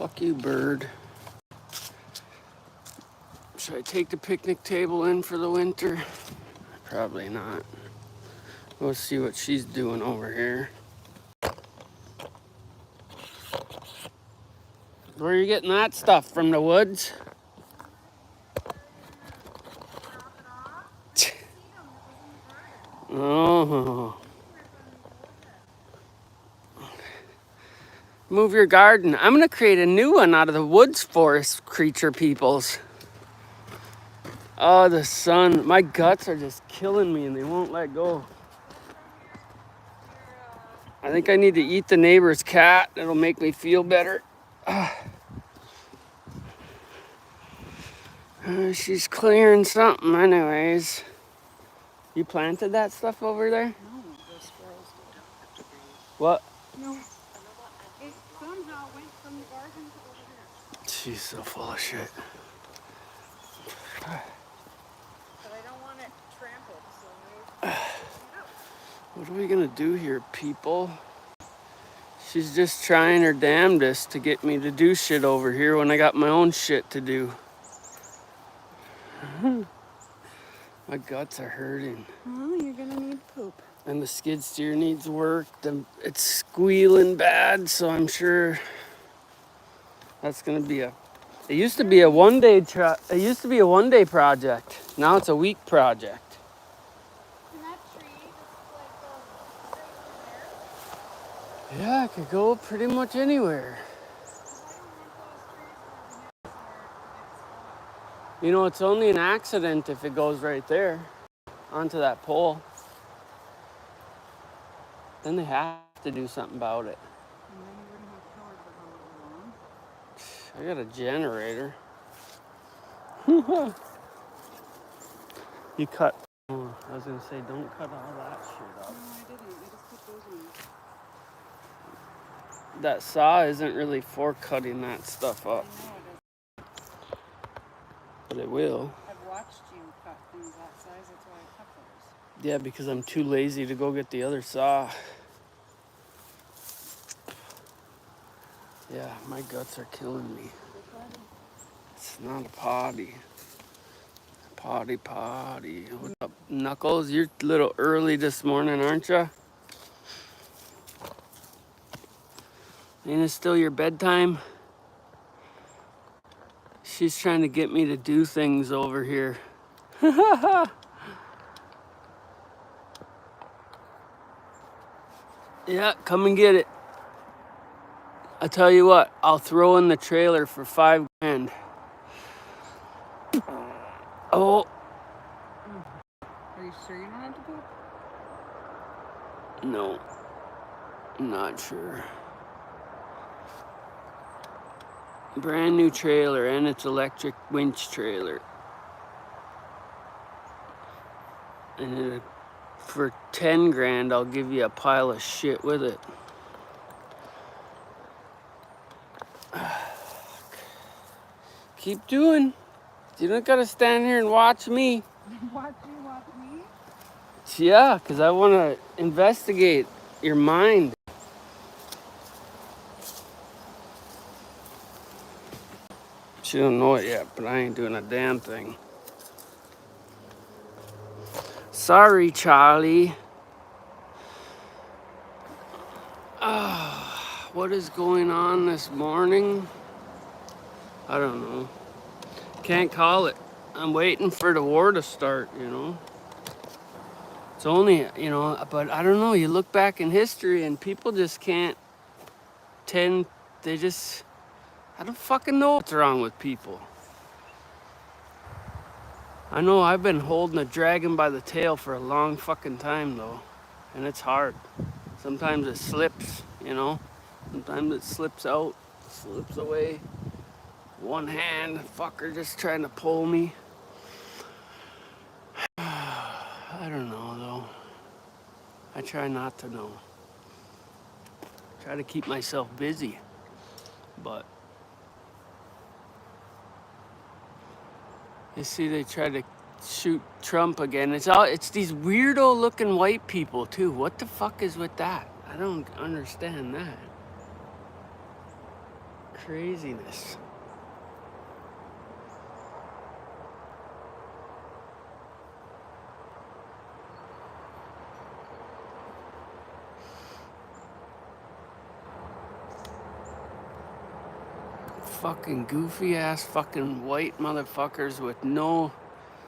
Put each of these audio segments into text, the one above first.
Fuck you, bird. Should I take the picnic table in for the winter? Probably not. We'll see what she's doing over here. Where are you getting that stuff? From the woods? Oh. Move your garden. I'm gonna create a new one out of the woods forest creature peoples. Oh, the sun. My guts are just killing me and they won't let go. I think I need to eat the neighbor's cat. It'll make me feel better. She's clearing something anyways. You planted that stuff over there? No, the squirrels did. What? No. It somehow went from the garden to over here. She's so full of shit. But I don't want it trampled, so What are we gonna do here, people? She's just trying her damnedest to get me to do shit over here when I got my own shit to do. My guts are hurting. well, you're gonna need poop. And the skid steer needs work. It's squealing bad, so I'm sure that's gonna be a. It used to be a one-day. It used to be a one-day project. Now it's a week project. And that tree just like goes straight from there. Yeah, I could go pretty much anywhere. You know, it's only an accident if it goes right there onto that pole. Then they have to do something about it. And then you wouldn't have power for how long. I got a generator. You cut. Oh, I was gonna say, don't cut all that shit up. No, I didn't. I just put those ones. That saw isn't really for cutting that stuff up, I know it is. but it will. I've watched you cut things that size. That's why I cut those. Yeah, because I'm too lazy to go get the other saw. Yeah, my guts are killing me. It's not a potty. Potty. What's up, Knuckles? You're a little early this morning, aren't you? Ain't it still your bedtime? She's trying to get me to do things over here. Yeah, come and get it. I tell you what, I'll throw in the trailer for $5 grand. Oh. Are you sure you don't have to poop? No, I'm not sure. Brand new trailer, and it's electric winch trailer. And for 10 grand, I'll give you a pile of shit with it. Keep doing. You don't gotta stand here and watch me. Watch me? Yeah, because I want to investigate your mind. She don't know it yet, but I ain't doing a damn thing. Sorry, Charlie. What is going on this morning? I don't know. Can't call it. I'm waiting for the war to start, you know. It's only, you know, but I don't know. You look back in history and people just can't they just, I don't fucking know what's wrong with people. I know I've been holding a dragon by the tail for a long fucking time though. And it's hard. Sometimes it slips, you know. Sometimes it slips out, slips away. One hand, fucker just trying to pull me. I don't know though. I try not to know. Try to keep myself busy. But you see, they try to shoot Trump again. It's these weirdo looking white people too. What the fuck is with that? I don't understand that. Craziness. Fucking goofy ass fucking white motherfuckers with no.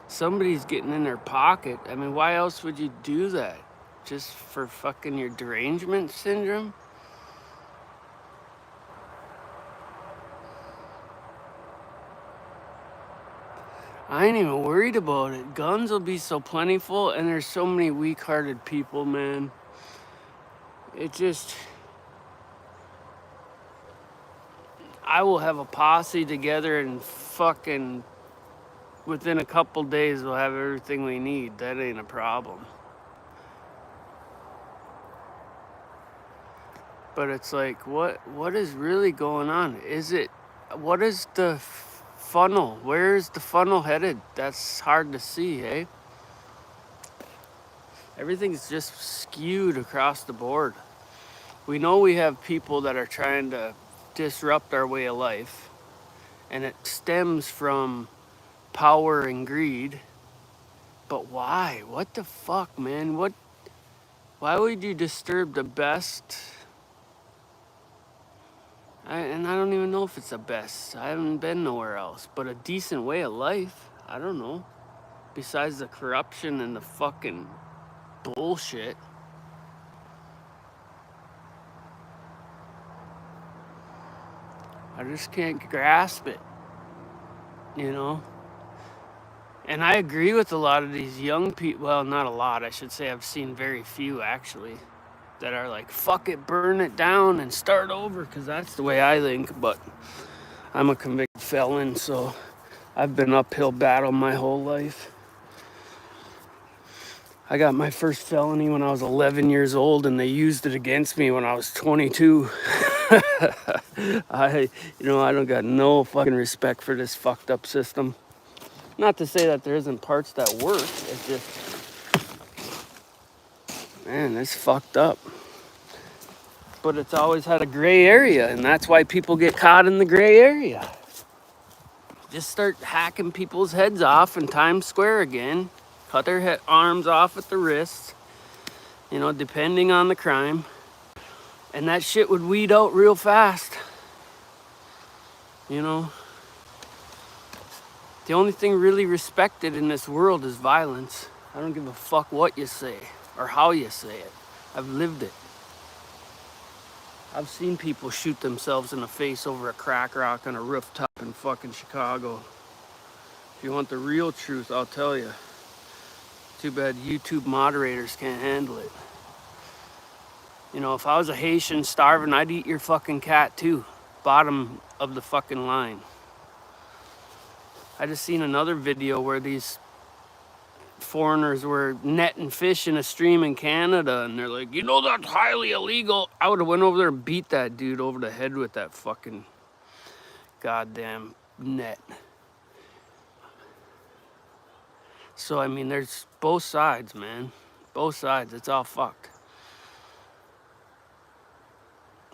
Somebody's getting in their pocket. I mean, why else would you do that? Just for fucking your derangement syndrome? I ain't even worried about it. Guns will be so plentiful, and there's so many weak-hearted people, man. It just... I will have a posse together and fucking... Within a couple days, we'll have everything we need. That ain't a problem. But it's like, what is really going on? What is the funnel? Where is the funnel headed? That's hard to see, eh? Everything's just skewed across the board. We know we have people that are trying to disrupt our way of life, and it stems from power and greed. But why? What the fuck, man? Why would you disturb the best? And I don't even know if it's the best. I haven't been nowhere else. But a decent way of life, I don't know. Besides the corruption and the fucking bullshit. I just can't grasp it, you know? And I agree with a lot of these young people. Well, not a lot, I should say. I've seen very few, actually, that are like, fuck it, burn it down and start over, because that's the way I think. But I'm a convicted felon, so I've been uphill battle my whole life. I got my first felony when I was 11 years old, and they used it against me when I was 22. I don't got no fucking respect for this fucked up system. Not to say that there isn't parts that work. It's just, man, it's fucked up. But it's always had a gray area, and that's why people get caught in the gray area. Just start hacking people's heads off in Times Square again. Cut their arms off at the wrists, depending on the crime. And that shit would weed out real fast. The only thing really respected in this world is violence. I don't give a fuck what you say or how you say it. I've lived it. I've seen people shoot themselves in the face over a crack rock on a rooftop in fucking Chicago. If you want the real truth, I'll tell you. Too bad YouTube moderators can't handle it. If I was a Haitian starving, I'd eat your fucking cat too. Bottom of the fucking line. I just seen another video where these foreigners were netting fish in a stream in Canada, and they're like, that's highly illegal. I would have went over there and beat that dude over the head with that fucking goddamn net. So, I mean, there's both sides, man. Both sides. It's all fucked.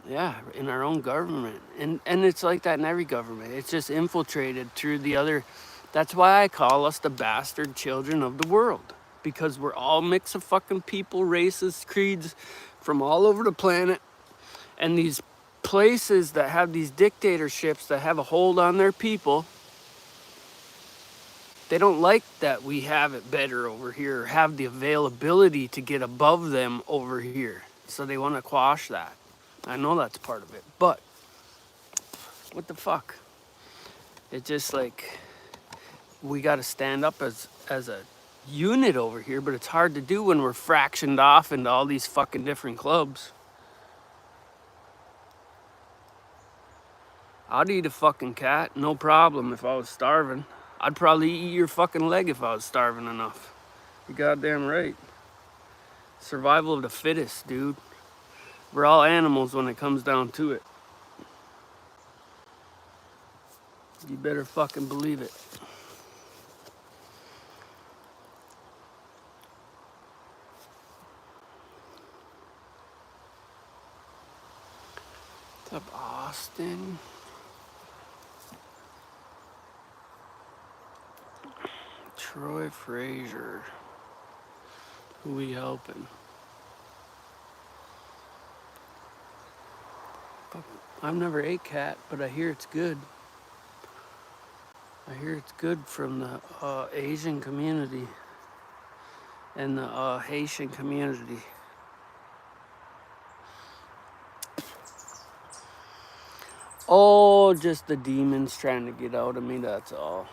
Yeah, in our own government. And it's like that in every government. It's just infiltrated through the other. That's why I call us the bastard children of the world. Because we're all mix of fucking people, races, creeds from all over the planet. And these places that have these dictatorships that have a hold on their people, they don't like that we have it better over here, or have the availability to get above them over here. So they want to quash that. I know that's part of it, but what the fuck? It's just like, we got to stand up as a unit over here, but it's hard to do when we're fractioned off into all these fucking different clubs. I'd eat a fucking cat, no problem, if I was starving. I'd probably eat your fucking leg if I was starving enough. You're goddamn right. Survival of the fittest, dude. We're all animals when it comes down to it. You better fucking believe it. What's up, Austin? Troy Fraser. Who we helping? I've never ate cat, but I hear it's good. I hear it's good from the Asian community and the Haitian community. Oh, just the demons trying to get out of me, that's all.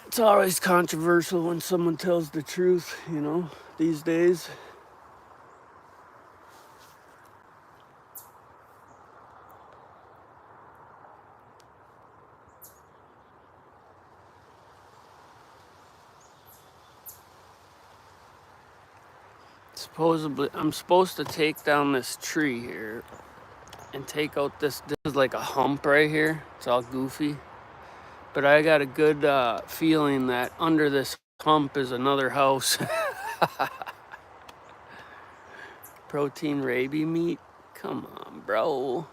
It's always controversial when someone tells the truth, you know, these days. Supposedly, I'm supposed to take down this tree here and take out this is like a hump right here. It's all goofy. But I got a good feeling that under this hump is another house. Protein rabies meat? Come on, bro.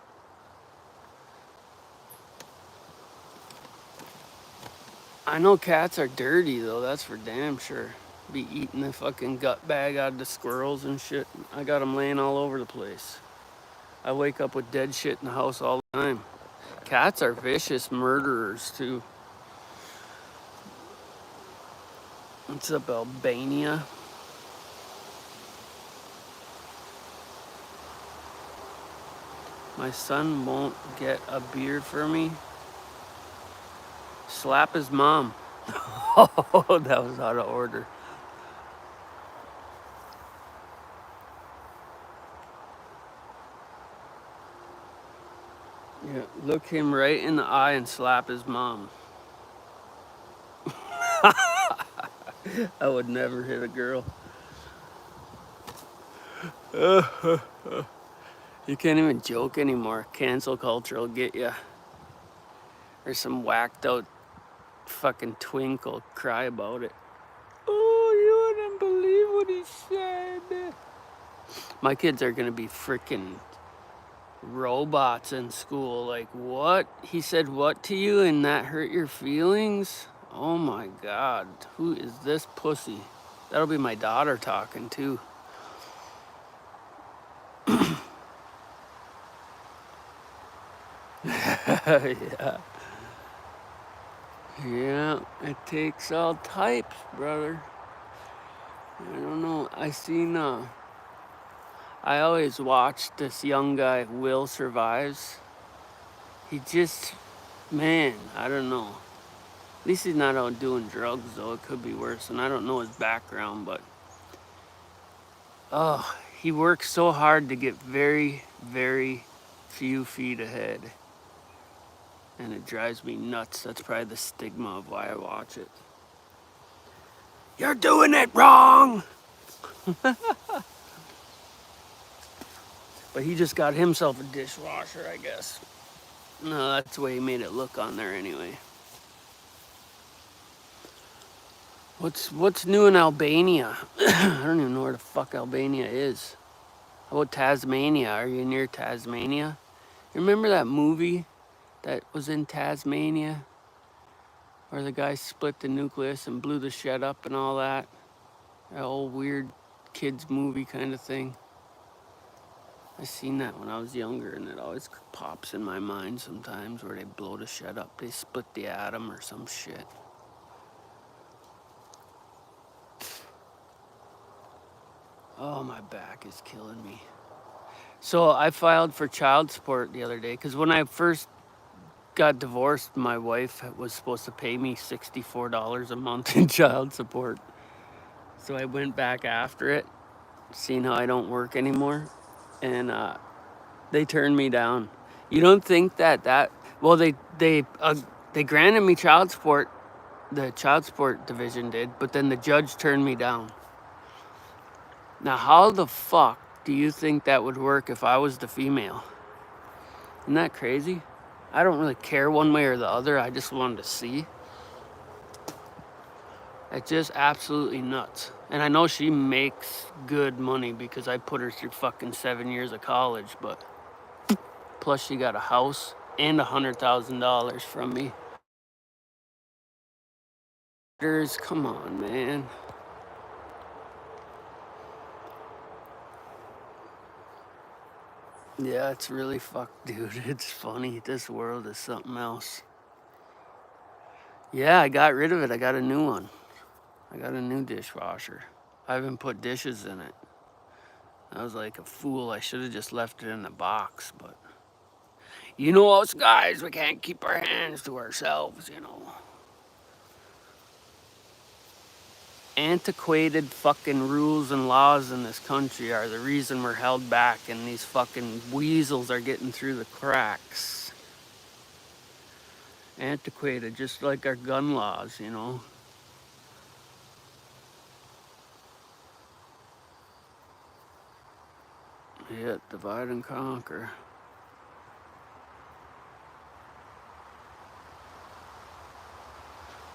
I know cats are dirty though, that's for damn sure. Be eating the fucking gut bag out of the squirrels and shit. I got them laying all over the place. I wake up with dead shit in the house all the time. Cats are vicious murderers too. What's up, Albania? My son won't get a beer for me. Slap his mom. Oh, that was out of order. Yeah, look him right in the eye and slap his mom. I would never hit a girl. You can't even joke anymore. Cancel culture will get you. Or some whacked out fucking twink will cry about it. Oh, you wouldn't believe what he said. My kids are gonna be freaking robots in school. Like, what? He said what to you and that hurt your feelings? Oh my God. Who is this pussy? That'll be my daughter talking too. Yeah. Yeah, it takes all types, brother. I don't know. I always watched this young guy, Will Survives. He just, man, I don't know. At least he's not out doing drugs, though. It could be worse. And I don't know his background, but oh, he works so hard to get very, very few feet ahead. And it drives me nuts. That's probably the stigma of why I watch it. You're doing it wrong! But he just got himself a dishwasher, I guess. No, that's the way he made it look on there anyway. What's new in Albania? I don't even know where the fuck Albania is. How about Tasmania? Are you near Tasmania? You remember that movie that was in Tasmania? Where the guy split the nucleus and blew the shed up and all that? That old weird kids movie kind of thing. I seen that when I was younger and it always pops in my mind sometimes where they blow the shed up. They split the atom or some shit. Oh, my back is killing me. So I filed for child support the other day because when I first got divorced, my wife was supposed to pay me $64 a month in child support. So I went back after it, seeing how I don't work anymore, and they turned me down. You don't think well, they granted me child support, the child support division did, but then the judge turned me down. Now, how the fuck do you think that would work if I was the female? Isn't that crazy? I don't really care one way or the other. I just wanted to see. It's just absolutely nuts. And I know she makes good money because I put her through fucking 7 years of college, but plus she got a house and $100,000 from me. Come on, man. Yeah, it's really fucked, dude. It's funny. This world is something else. Yeah, I got rid of it. I got a new one. I got a new dishwasher. I haven't put dishes in it. I was like a fool. I should have just left it in the box, but you know us guys, we can't keep our hands to ourselves, you know. Antiquated fucking rules and laws in this country are the reason we're held back and these fucking weasels are getting through the cracks. Antiquated, just like our gun laws, you know. Yeah, divide and conquer.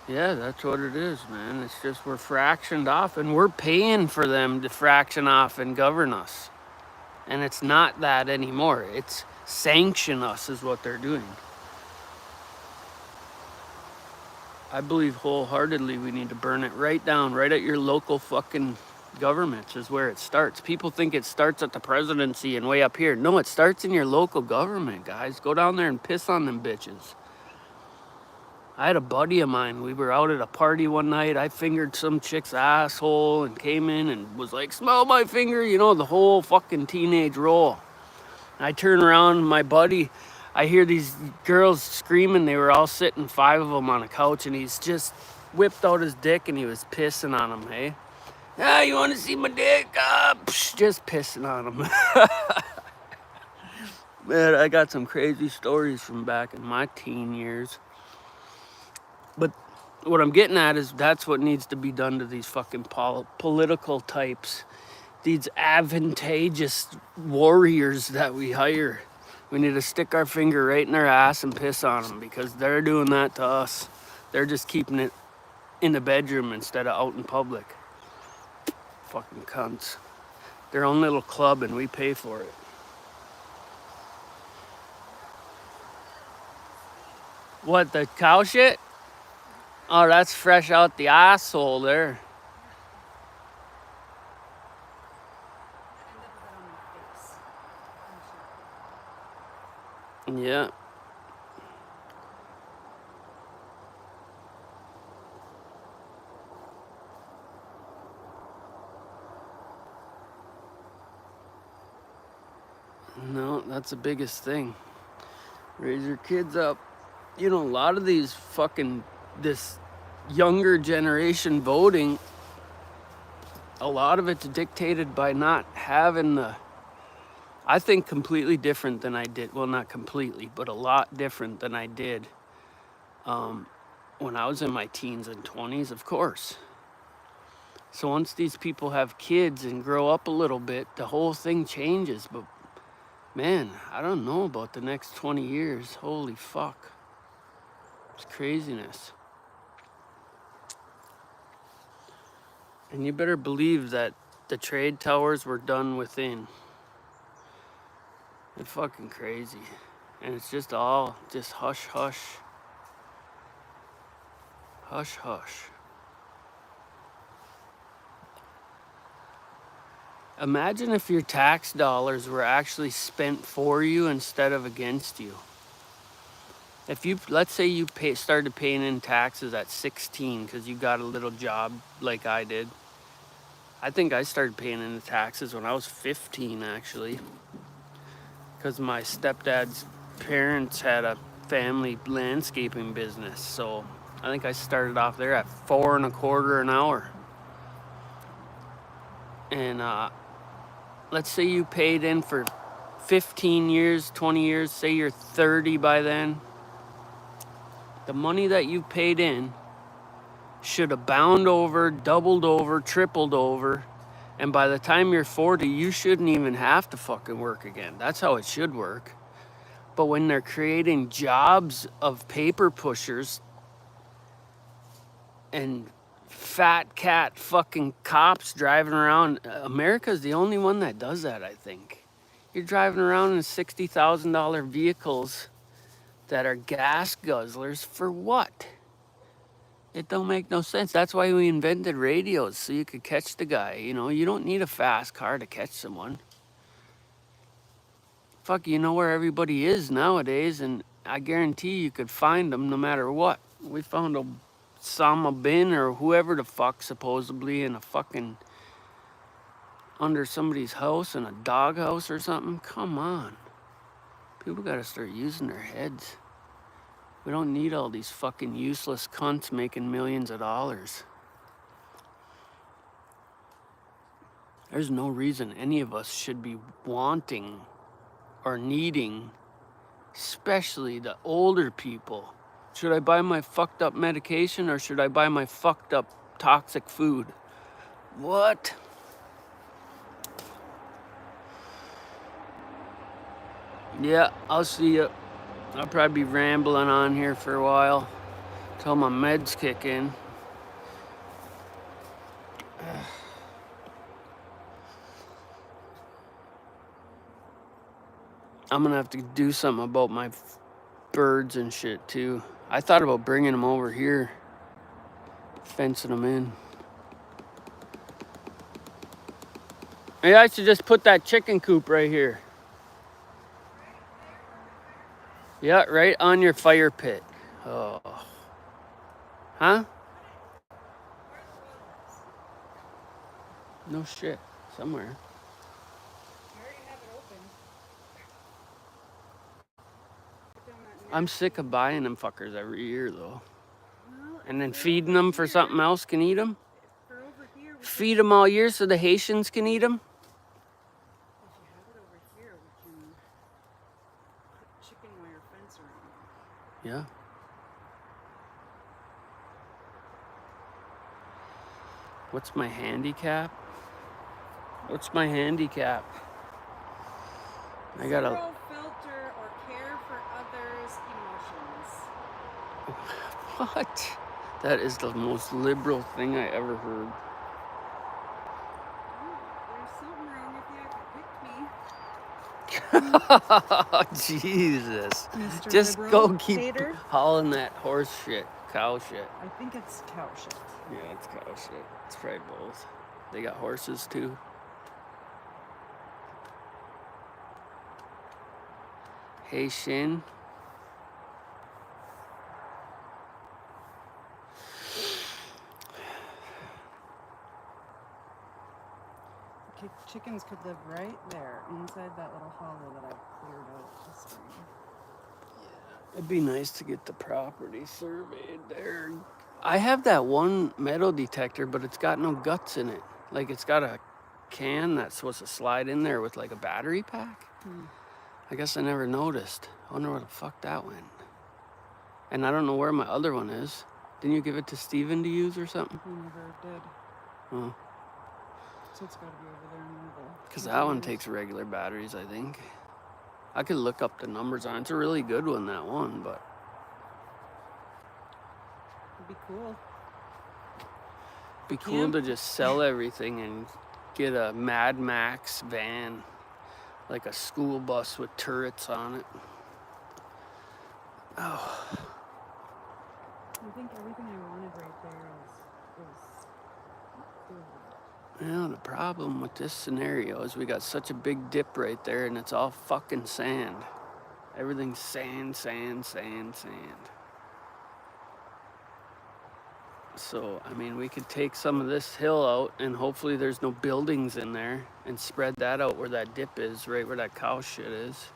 Yeah, that's what it is, man. It's just we're fractioned off and we're paying for them to fraction off and govern us. And it's not that anymore. It's sanction us is what they're doing. I believe wholeheartedly we need to burn it right down, right at your local fucking governments is where it starts. People think it starts at the presidency and way up here. No, it starts in your local government, guys. Go down there and piss on them bitches. I had a buddy of mine. We were out at a party one night. I fingered some chick's asshole and came in and was like, smell my finger, you know, the whole fucking teenage role. I turn around, my buddy, I hear these girls screaming. They were all sitting, 5 of them on a couch, and he's just whipped out his dick and he was pissing on them, hey? Ah, you want to see my dick? Just pissing on them. Man, I got some crazy stories from back in my teen years. But what I'm getting at is that's what needs to be done to these fucking political types. These advantageous warriors that we hire. We need to stick our finger right in their ass and piss on them because they're doing that to us. They're just keeping it in the bedroom instead of out in public. Fucking cunts. Their own little club and we pay for it. What, the cow shit? Oh, that's fresh out the asshole there. Yeah. No, that's the biggest thing. Raise your kids up. You know, a lot of these fucking, this younger generation voting, a lot of it's dictated by not having the, I think completely different than I did. Well, not completely, but a lot different than I did when I was in my teens and 20s, of course. So once these people have kids and grow up a little bit, the whole thing changes. But man, I don't know about the next 20 years. Holy fuck. It's craziness. And you better believe that the trade towers were done within. It's fucking crazy. And it's just all just hush hush. Hush hush. Imagine if your tax dollars were actually spent for you instead of against you. If you, let's say you started paying in taxes at 16 because you got a little job like I did. I think I started paying in the taxes when I was 15 actually. Because my stepdad's parents had a family landscaping business. So I think I started off there at $4.25 an hour. And let's say you paid in for 15 years, 20 years, say you're 30 by then. The money that you paid in should have bound over, doubled over, tripled over. And by the time you're 40, you shouldn't even have to fucking work again. That's how it should work. But when they're creating jobs of paper pushers and fat cat fucking cops driving around, America's the only one that does that, I think. You're driving around in $60,000 vehicles that are gas guzzlers for what? It don't make no sense. That's why we invented radios, so you could catch the guy. You know, you don't need a fast car to catch someone. Fuck, you know where everybody is nowadays, and I guarantee you could find them no matter what. We found Osama bin or whoever the fuck supposedly in a fucking under somebody's house in a doghouse or something. Come on. People gotta start using their heads. We don't need all these fucking useless cunts making millions of dollars. There's no reason any of us should be wanting or needing, especially the older people. Should I buy my fucked up medication or should I buy my fucked up toxic food? What? Yeah, I'll see you. I'll probably be rambling on here for a while till my meds kick in. I'm gonna have to do something about my birds and shit too. I thought about bringing them over here, fencing them in. Maybe I should just put that chicken coop right here. Yeah, right on your fire pit. Oh. Huh? No shit. Somewhere. I'm sick of buying them fuckers every year though. And then feeding them for something else can eat them. Feed them all year so the Haitians can eat them. If you have it over here, we can put chicken wire fence around it. Yeah. What's my handicap? What's my handicap? I gotta. Zero filter or care for others' emotions. What? That is the most liberal thing I ever heard. There's something wrong if you pick me. Jesus. Mr. Just Liberal go keep hater? hauling that horse shit, cow shit. I think it's cow shit. Yeah, it's cow shit. It's probably both. They got horses too. Hey, Shin. Chickens could live right there, inside that little hollow that I cleared out this spring. It'd be nice to get the property surveyed there. I have that one metal detector, but it's got no guts in it. Like it's got a can that's supposed to slide in there with like a battery pack. I guess I never noticed. I wonder where the fuck that went. And I don't know where my other one is. Didn't you give it to Steven to use or something? We never did. Oh. So it's gotta be over there in one of the... Because that one takes regular batteries, I think. I could look up the numbers on it. It's a really good one, that one, but... It'd be cool. Be cool to just sell everything and get a Mad Max van. Like a school bus with turrets on it. Oh. I think everything I wanted right there is cool. Yeah, the problem with this scenario is we got such a big dip right there and it's all fucking sand. Everything's sand, sand, sand, sand. So, I mean, we could take some of this hill out and hopefully there's no buildings in there and spread that out where that dip is, right where that cow shit is.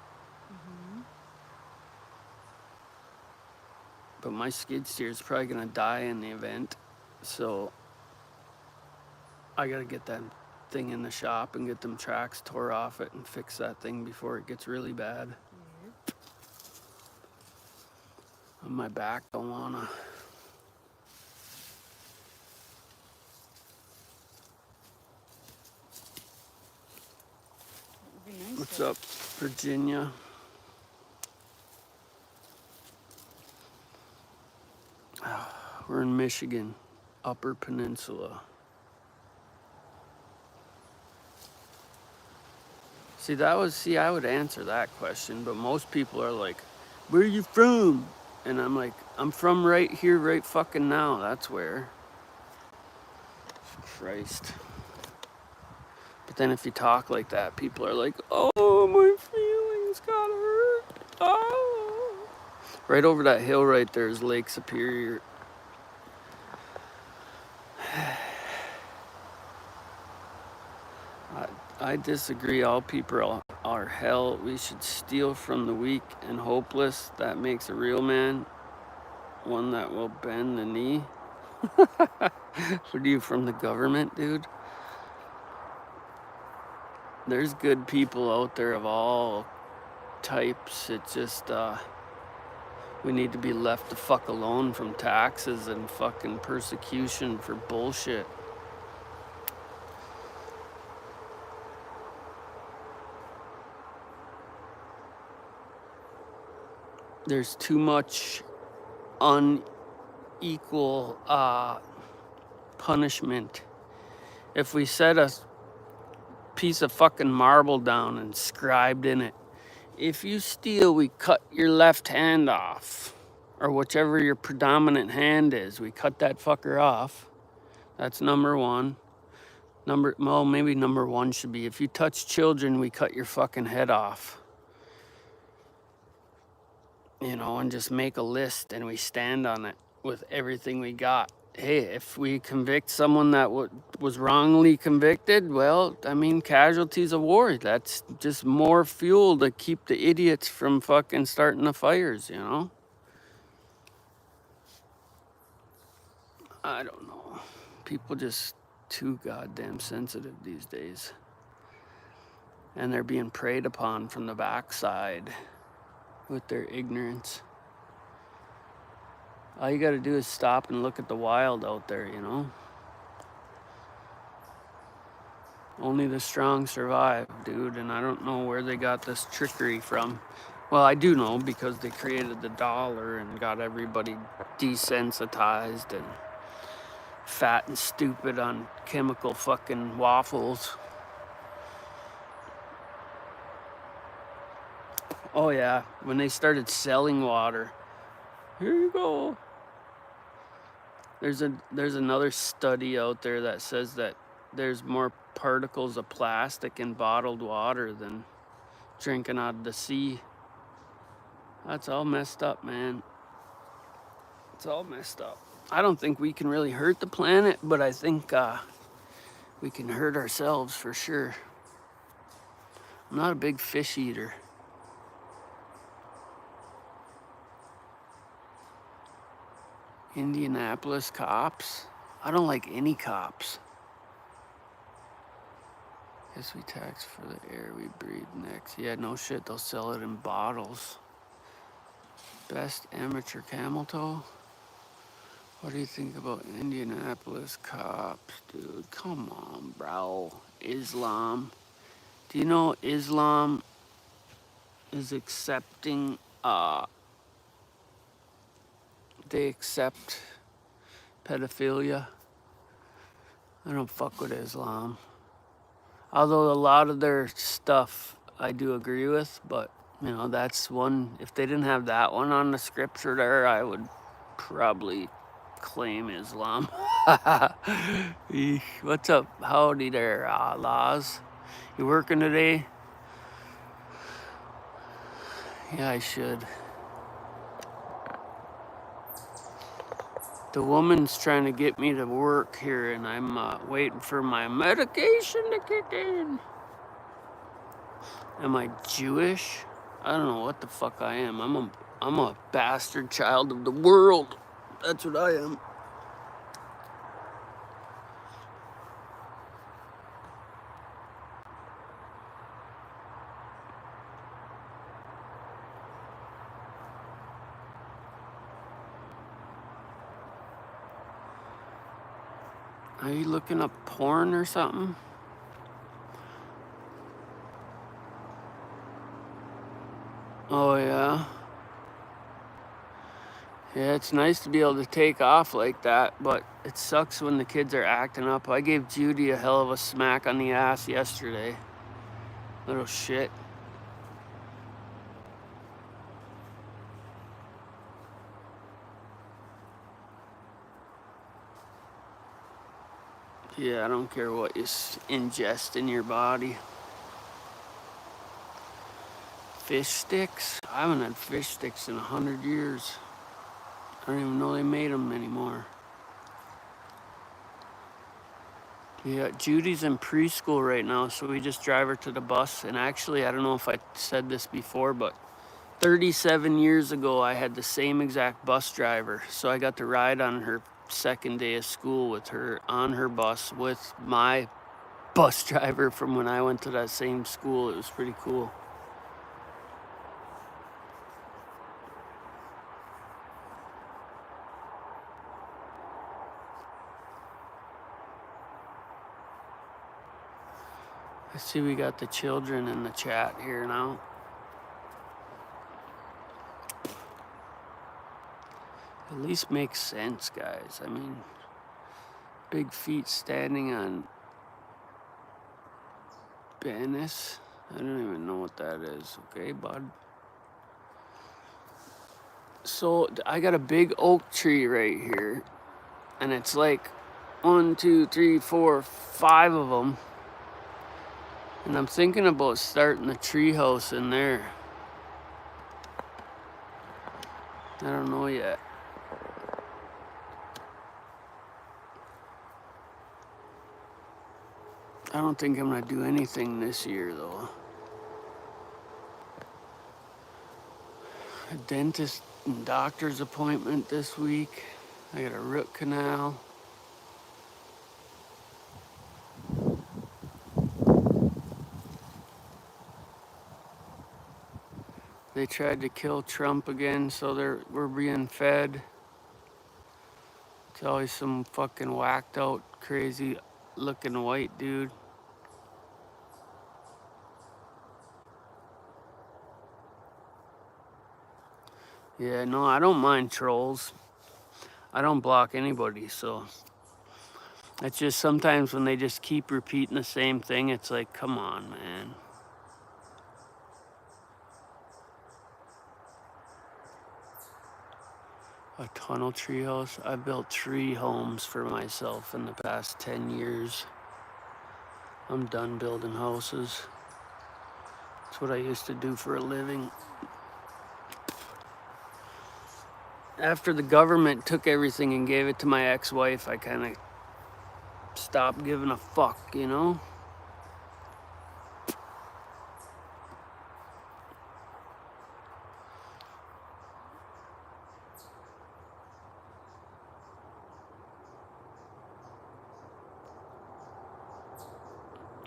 But my skid steer is probably gonna die in the event. So I gotta get that thing in the shop and get them tracks tore off it and fix that thing before it gets really bad. On my back, don't wanna. Nice. What's up, Virginia? We're in Michigan, Upper Peninsula. I would answer that question, but most people are like, where are you from? And I'm like, I'm from right here, right fucking now. That's where. Christ. But then if you talk like that, people are like, oh, my feelings got hurt. Oh. Right over that hill right there is Lake Superior. I disagree. All people are hell. We should steal from the weak and hopeless. That makes a real man. One that will bend the knee. What are you, from the government, dude? There's good people out there of all types. It's just, we need to be left the fuck alone from taxes and fucking persecution for bullshit. There's too much unequal punishment. If we set a piece of fucking marble down and scribed in it, if you steal, we cut your left hand off, or whichever your predominant hand is, we cut that fucker off. That's number one. Maybe number one should be, if you touch children, we cut your fucking head off. You know, and just make a list and we stand on it with everything we got. Hey, if we convict someone that was wrongly convicted, well, I mean, casualties of war. That's just more fuel to keep the idiots from fucking starting the fires, you know? I don't know. People just too goddamn sensitive these days. And they're being preyed upon from the backside with their ignorance. All you gotta do is stop and look at the wild out there, you know? Only the strong survive, dude, and I don't know where they got this trickery from. Well, I do know, because they created the dollar and got everybody desensitized and fat and stupid on chemical fucking waffles. Oh yeah, when they started selling water, here you go. There's another study out there that says that there's more particles of plastic in bottled water than drinking out of the sea. That's all messed up, man. It's all messed up. I don't think we can really hurt the planet, but I think we can hurt ourselves for sure. I'm not a big fish eater. Indianapolis cops? I don't like any cops. Guess we tax for the air we breathe next. Yeah, no shit, they'll sell it in bottles. Best amateur camel toe? What do you think about Indianapolis cops, dude? Come on, bro. Islam. Do you know Islam is accepting, they accept pedophilia? I don't fuck with Islam. Although a lot of their stuff I do agree with, but you know, that's one, if they didn't have that one on the scripture there, I would probably claim Islam. Eesh. What's up? Howdy there, Laz. You working today? Yeah, I should. The woman's trying to get me to work here, and I'm waiting for my medication to kick in. Am I Jewish? I don't know what the fuck I am. I'm a bastard child of the world. That's what I am. Are you looking up porn or something? Oh yeah. Yeah, it's nice to be able to take off like that, but it sucks when the kids are acting up. I gave Judy a hell of a smack on the ass yesterday. Little shit. Yeah, I don't care what you ingest in your body. Fish sticks? I haven't had fish sticks in 100 years. I don't even know they made them anymore. Yeah, Judy's in preschool right now, so we just drive her to the bus. And actually, I don't know if I said this before, but 37 years ago, I had the same exact bus driver. So I got to ride on her second day of school with her on her bus with my bus driver from when I went to that same school. It was pretty cool. I see we got the children in the chat here now. At least makes sense, guys. I mean, big feet standing on Bennis. I don't even know what that is. Okay, bud. So I got a big oak tree right here, and it's like 1, 2, 3, 4, 5 of them. And I'm thinking about starting a tree house in there. I don't know yet. I don't think I'm gonna do anything this year though. A dentist and doctor's appointment this week. I got a root canal. They tried to kill Trump again, so we're being fed. It's always some fucking whacked out, crazy looking white dude. Yeah, no, I don't mind trolls. I don't block anybody, so it's just sometimes when they just keep repeating the same thing, it's like, come on, man. A tunnel treehouse. I built 3 homes for myself in the past 10 years. I'm done building houses. That's what I used to do for a living. After the government took everything and gave it to my ex-wife, I kind of stopped giving a fuck, you know?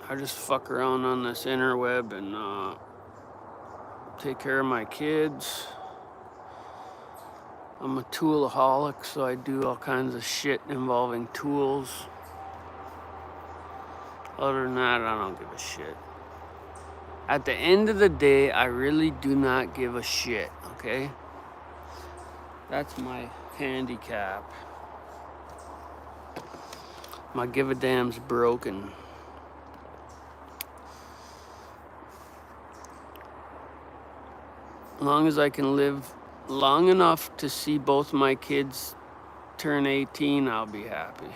I just fuck around on this interweb and take care of my kids. I'm a toolaholic, so I do all kinds of shit involving tools. Other than that, I don't give a shit. At the end of the day, I really do not give a shit, okay? That's my handicap. My give a damn's broken. As long as I can live long enough to see both my kids turn 18, I'll be happy.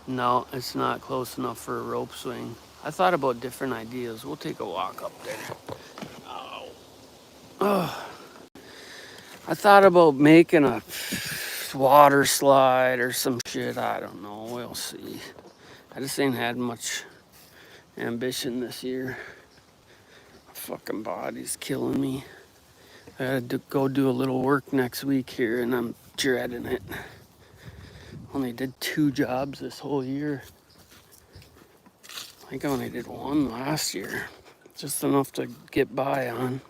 No, it's not close enough for a rope swing. I thought about different ideas. We'll take a walk up there. Ow. Oh. I thought about making a water slide or some shit. I don't know. We'll see. I just ain't had much ambition this year. My fucking body's killing me. I gotta go do a little work next week here, and I'm dreading it. Only did 2 jobs this whole year. I think I only did 1 last year. Just enough to get by on.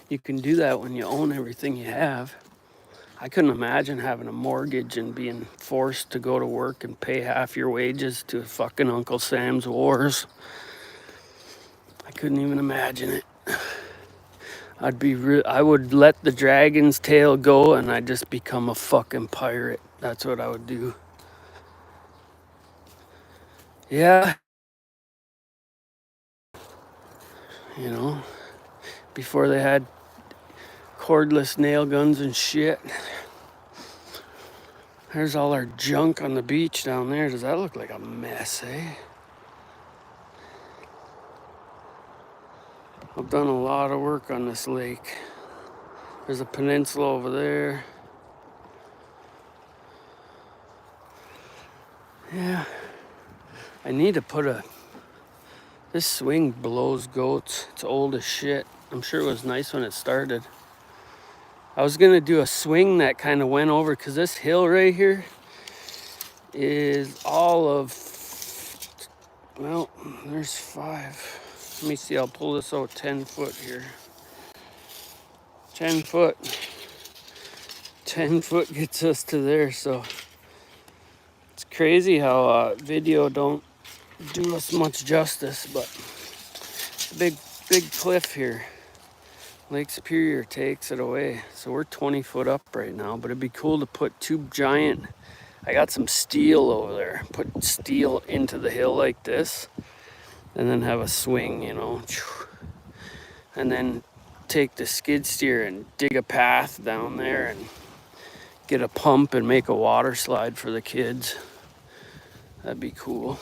You can do that when you own everything you have. I couldn't imagine having a mortgage and being forced to go to work and pay half your wages to fucking Uncle Sam's Wars. I couldn't even imagine it. I would let the dragon's tail go and I'd just become a fucking pirate. That's what I would do. Yeah. You know, before they had cordless nail guns and shit. There's all our junk on the beach down there. Does that look like a mess, eh? I've done a lot of work on this lake. There's a peninsula over there. Yeah. I need to put this swing blows goats. It's old as shit. I'm sure it was nice when it started. I was gonna do a swing that kind of went over, because this hill right here is all of, well, there's 5. Let me see, I'll pull this out 10 foot here. 10 foot. 10 foot gets us to there, so it's crazy how video don't do us much justice, but it's a big cliff here. Lake Superior takes it away. So we're 20 foot up right now, but it'd be cool to put 2 giant, I got some steel over there, put steel into the hill like this, and then have a swing, you know, and then take the skid steer and dig a path down there and get a pump and make a water slide for the kids. That'd be cool.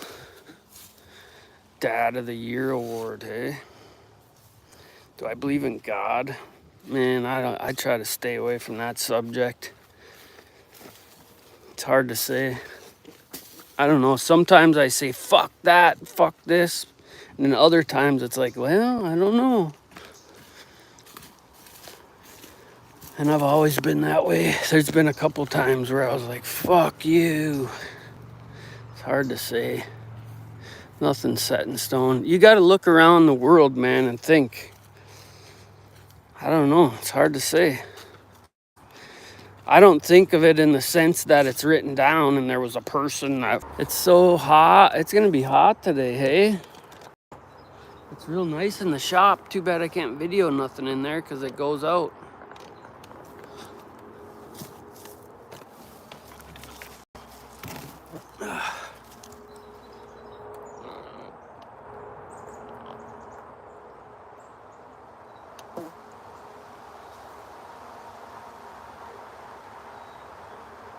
Dad of the Year award, hey? Do I believe in God? Man, I try to stay away from that subject. It's hard to say. I don't know. Sometimes I say, fuck that, fuck this. And then other times it's like, well, I don't know. And I've always been that way. There's been a couple times where I was like, fuck you. It's hard to say. Nothing's set in stone. You got to look around the world, man, and think. I don't know. It's hard to say. I don't think of it in the sense that it's written down and there was a person that... It's so hot. It's going to be hot today, hey? It's real nice in the shop. Too bad I can't video nothing in there because it goes out.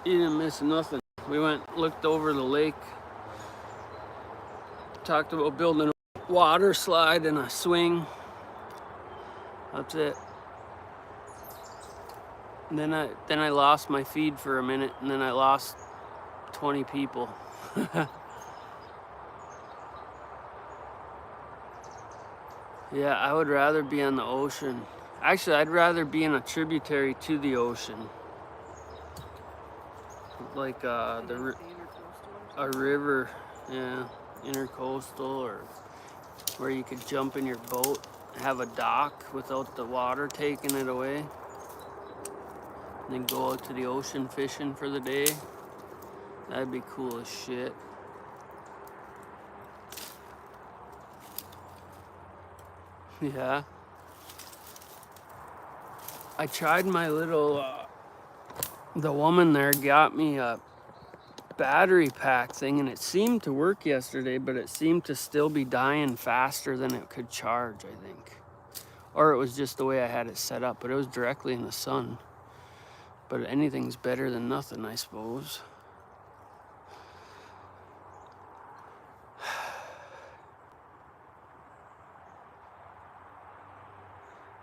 You didn't miss nothing. We went, looked over the lake, talked about building a water slide and a swing. That's it. And then I lost my feed for a minute, and then I lost 20 people. Yeah, I would rather be on the ocean. Actually, I'd rather be in a tributary to the ocean. Like a river, yeah, intercoastal, or where you could jump in your boat, have a dock without the water taking it away, and then go out to the ocean fishing for the day. That'd be cool as shit. Yeah. I tried my little, the woman there got me a battery pack thing, and it seemed to work yesterday, but it seemed to still be dying faster than it could charge, I think. Or it was just the way I had it set up, but it was directly in the sun. But anything's better than nothing, I suppose.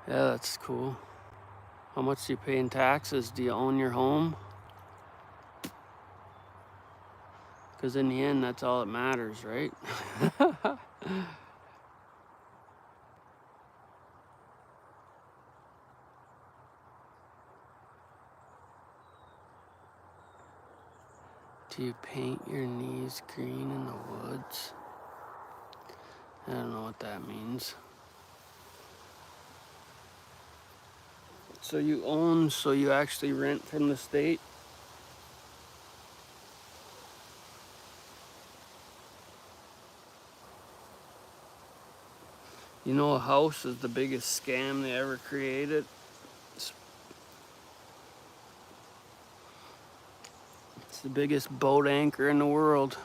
Yeah, that's cool. How much do you pay in taxes? Do you own your home? Because in the end, that's all that matters, right? Do you paint your knees green in the woods? I don't know what that means. So you own, so you actually rent from the state? You know, a house is the biggest scam they ever created. It's the biggest boat anchor in the world.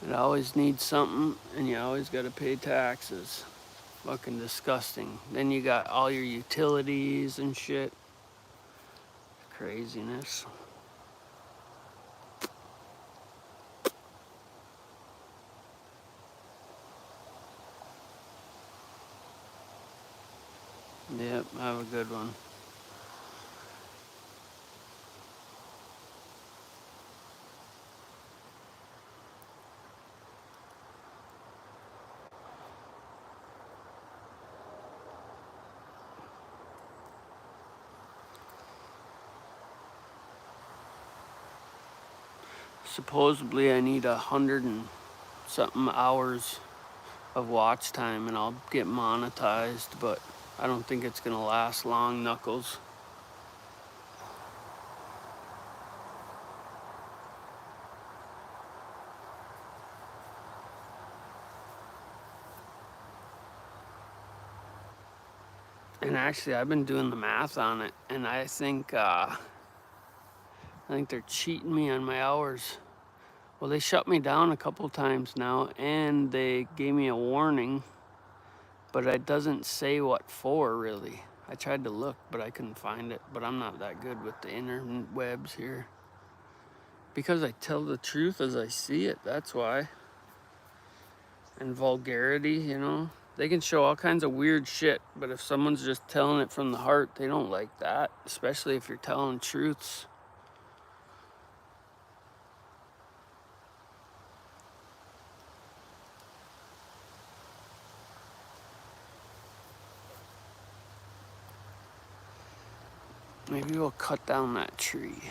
It always needs something, and you always got to pay taxes. Fucking disgusting. Then you got all your utilities and shit. Craziness. Yep, have a good one. Supposedly I need 100 and something hours of watch time and I'll get monetized, but I don't think it's gonna last long, Knuckles. And actually I've been doing the math on it and I think they're cheating me on my hours. Well, they shut me down a couple times now and they gave me a warning, but it doesn't say what for really. I tried to look, but I couldn't find it, but I'm not that good with the interwebs here. Because I tell the truth as I see it, that's why. And vulgarity, you know. They can show all kinds of weird shit, but if someone's just telling it from the heart, they don't like that, especially if you're telling truths. Maybe we'll cut down that tree.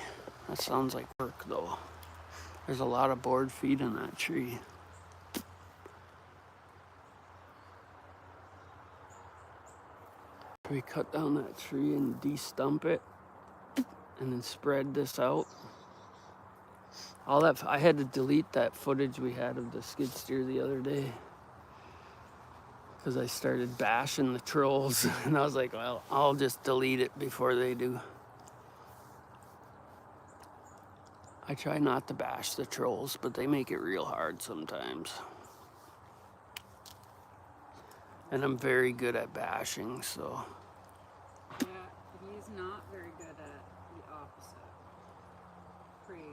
That sounds like work though. There's a lot of board feet in that tree. We cut down that tree and de-stump it and then spread this out. All that, I had to delete that footage we had of the skid steer the other day because I started bashing the trolls and I was like, well, I'll just delete it before they do. I try not to bash the trolls, but they make it real hard sometimes. And I'm very good at bashing, so. Yeah, he's not very good at the opposite. Praise.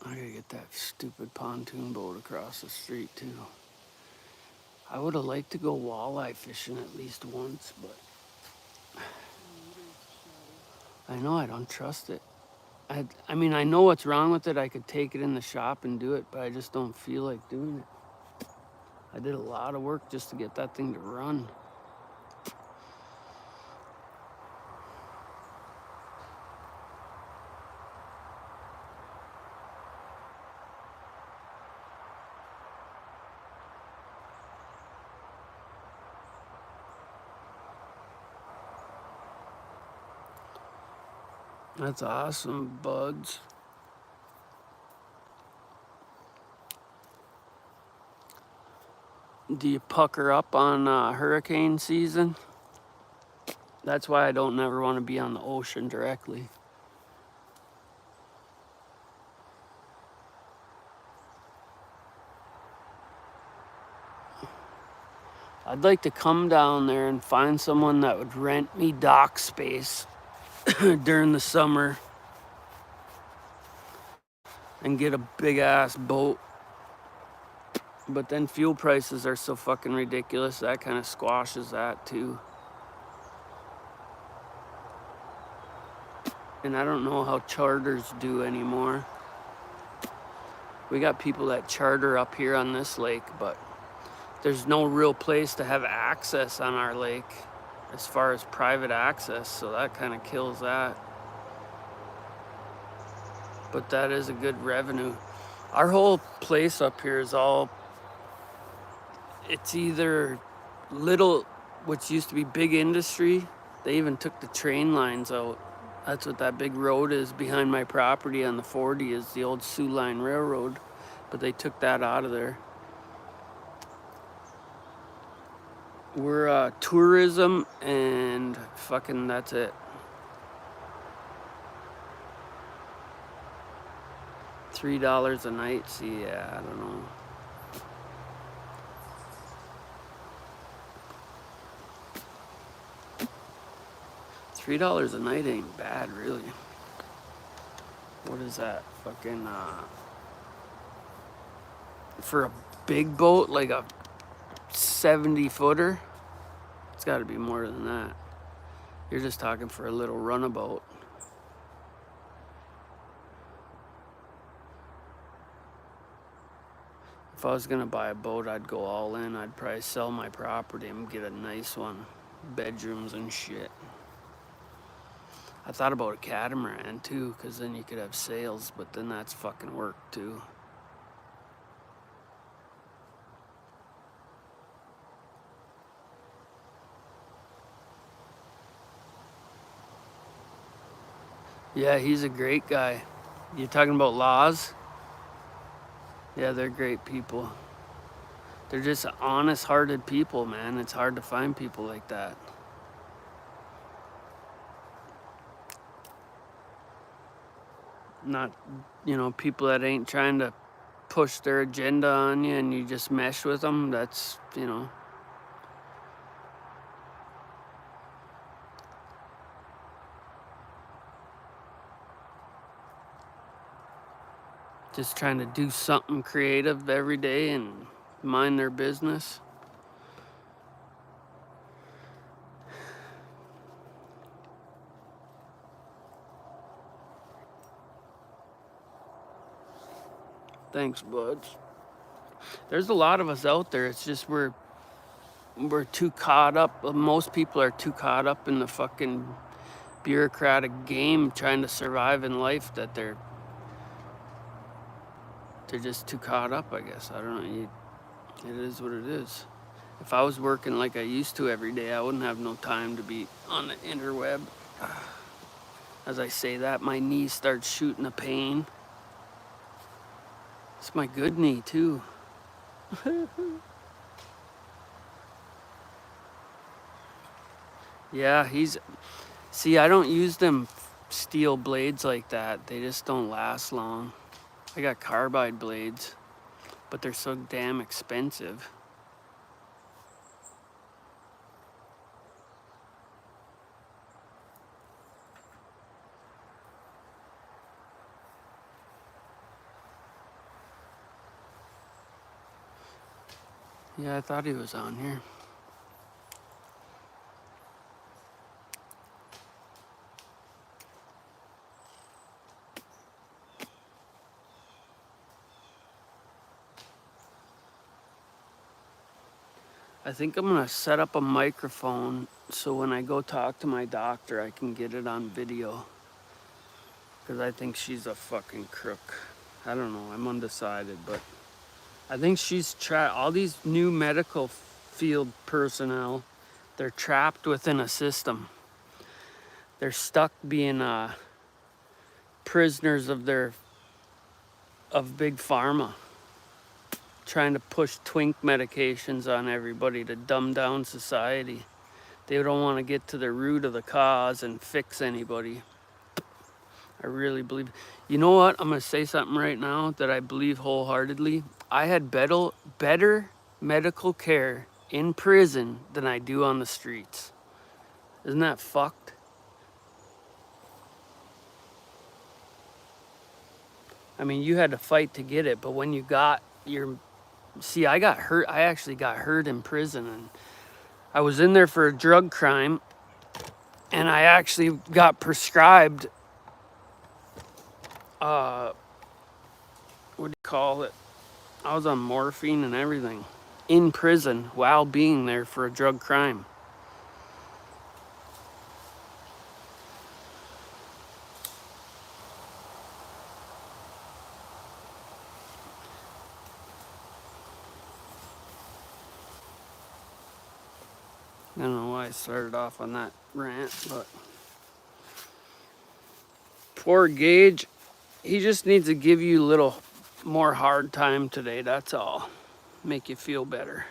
I gotta get that stupid pontoon boat across the street too. I would have liked to go walleye fishing at least once, but I know I don't trust it. I mean, I know what's wrong with it. I could take it in the shop and do it, but I just don't feel like doing it. I did a lot of work just to get that thing to run. That's awesome, buds. Do you pucker up on hurricane season? That's why I don't never want to be on the ocean directly. I'd like to come down there and find someone that would rent me dock space during the summer and get a big ass boat. But then fuel prices are so fucking ridiculous, that kind of squashes that too. And I don't know how charters do anymore. We got people that charter up here on this lake, but there's no real place to have access on our lake as far as private access, so that kind of kills that. But that is a good revenue. Our whole place up here is all, it's either little, which used to be big industry. They even took the train lines out. That's what that big road is behind my property on the 40 is the old Sioux Line Railroad, but they took that out of there. We're tourism and fucking that's it. $3 a night. See, yeah, I don't know. $3 a night ain't bad, really. What is that? Fucking for a big boat, like a 70-footer, it's got to be more than that. You're just talking for a little runabout. If I was gonna buy a boat, I'd go all in. I'd probably sell my property and get a nice one, bedrooms and shit. I thought about a catamaran too, because then you could have sails, but then that's fucking work too. Yeah, he's a great guy. You talking about Laws? Yeah, they're great people. They're just honest-hearted people, man. It's hard to find people like that. Not, people that ain't trying to push their agenda on you and you just mesh with them. That's, just trying to do something creative every day and mind their business. Thanks, buds. There's a lot of us out there. It's just we're too caught up. Most people are too caught up in the fucking bureaucratic game trying to survive in life that they're just too caught up, I guess. I don't know. It is what it is. If I was working like I used to every day, I wouldn't have no time to be on the interweb. As I say that, my knee starts shooting a pain. It's my good knee, too. Yeah, see, I don't use them steel blades like that. They just don't last long. I got carbide blades, but they're so damn expensive. Yeah, I thought he was on here. I think I'm gonna set up a microphone so when I go talk to my doctor, I can get it on video. Because I think she's a fucking crook. I don't know, I'm undecided, but I think she's all these new medical field personnel, they're trapped within a system. They're stuck being prisoners of big pharma, trying to push twink medications on everybody to dumb down society. They don't want to get to the root of the cause and fix anybody. I really believe. You know what? I'm going to say something right now that I believe wholeheartedly. I had better medical care in prison than I do on the streets. Isn't that fucked? I mean, you had to fight to get it, but when you got your... See, I got hurt. I actually got hurt in prison, and I was in there for a drug crime, and I actually got prescribed, what do you call it? I was on morphine and everything in prison while being there for a drug crime. I don't know why I started off on that rant, but poor Gage, he just needs to give you a little more hard time today, that's all. Make you feel better.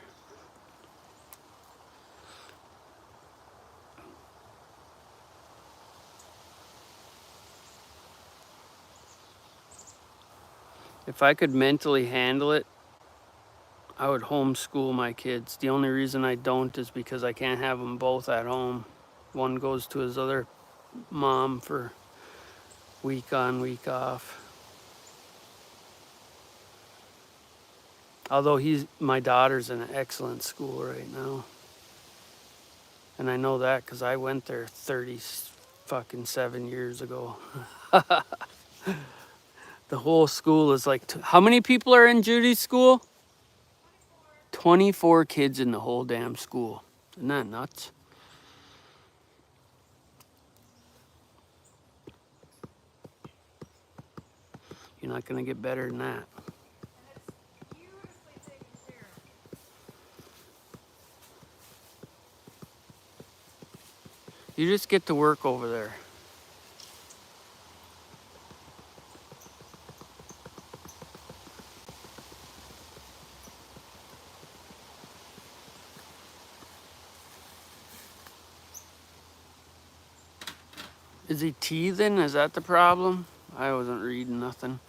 If I could mentally handle it, I would homeschool my kids. The only reason I don't is because I can't have them both at home. One goes to his other mom for week on, week off. Although my daughter's in an excellent school right now. And I know that because I went there 37 years ago. The whole school is like, how many people are in Judy's school? 24 kids in the whole damn school. Isn't that nuts? You're not going to get better than that. You just get to work over there. Is he teething? Is that the problem? I wasn't reading nothing.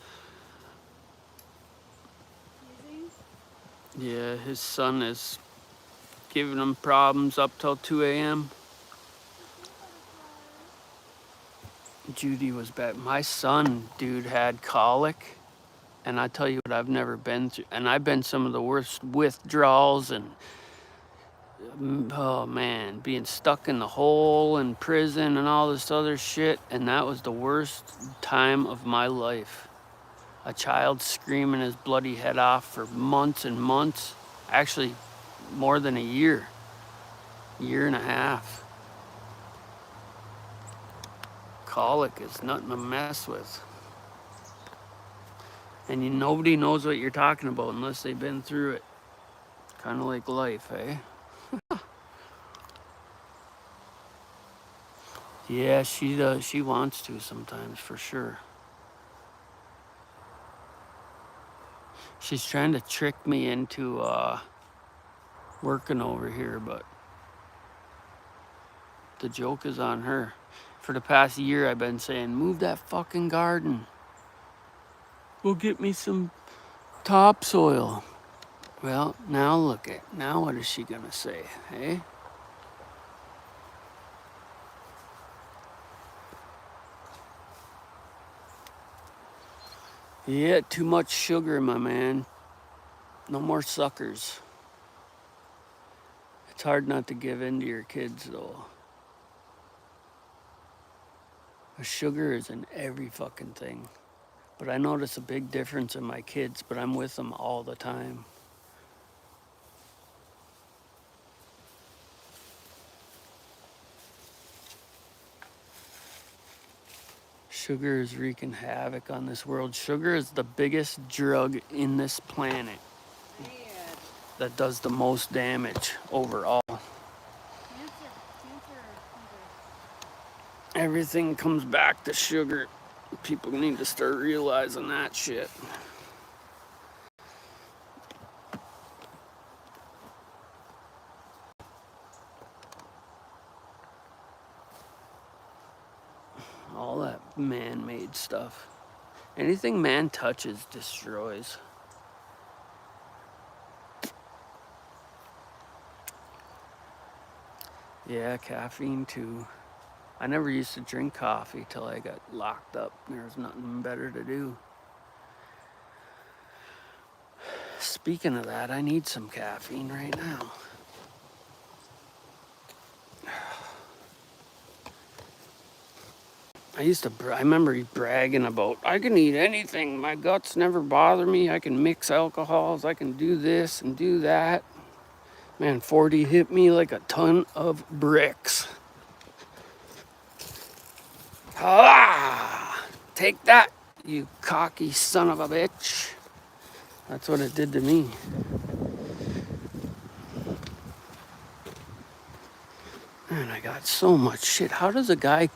Yeah, his son is giving him problems up till 2 a.m. Judy was bad. My son, dude, had colic. And I tell you what, I've never been through. And I've been some of the worst withdrawals and, oh man, being stuck in the hole in prison and all this other shit. And that was the worst time of my life. A child screaming his bloody head off for months and months. Actually, more than a year and a half. Colic is nothing to mess with. And nobody knows what you're talking about unless they've been through it. Kind of like life, eh? Yeah, she does. She wants to sometimes, for sure. She's trying to trick me into working over here, but the joke is on her. For the past year, I've been saying, move that fucking garden. Go get me some topsoil. Well, now look at, now what is she gonna say, eh? Yeah, too much sugar, my man. No more suckers. It's hard not to give in to your kids, though. Sugar is in every fucking thing. But I notice a big difference in my kids, but I'm with them all the time. Sugar is wreaking havoc on this world. Sugar is the biggest drug in this planet that does the most damage overall. Everything comes back to sugar. People need to start realizing that shit. All that man-made stuff. Anything man touches destroys. Yeah, caffeine too. I never used to drink coffee till I got locked up. There was nothing better to do. Speaking of that, I need some caffeine right now. I remember bragging about, I can eat anything. My guts never bother me. I can mix alcohols. I can do this and do that. Man, 40 hit me like a ton of bricks. Ah! Take that, you cocky son of a bitch. That's what it did to me. Man, I got so much shit. How does a guy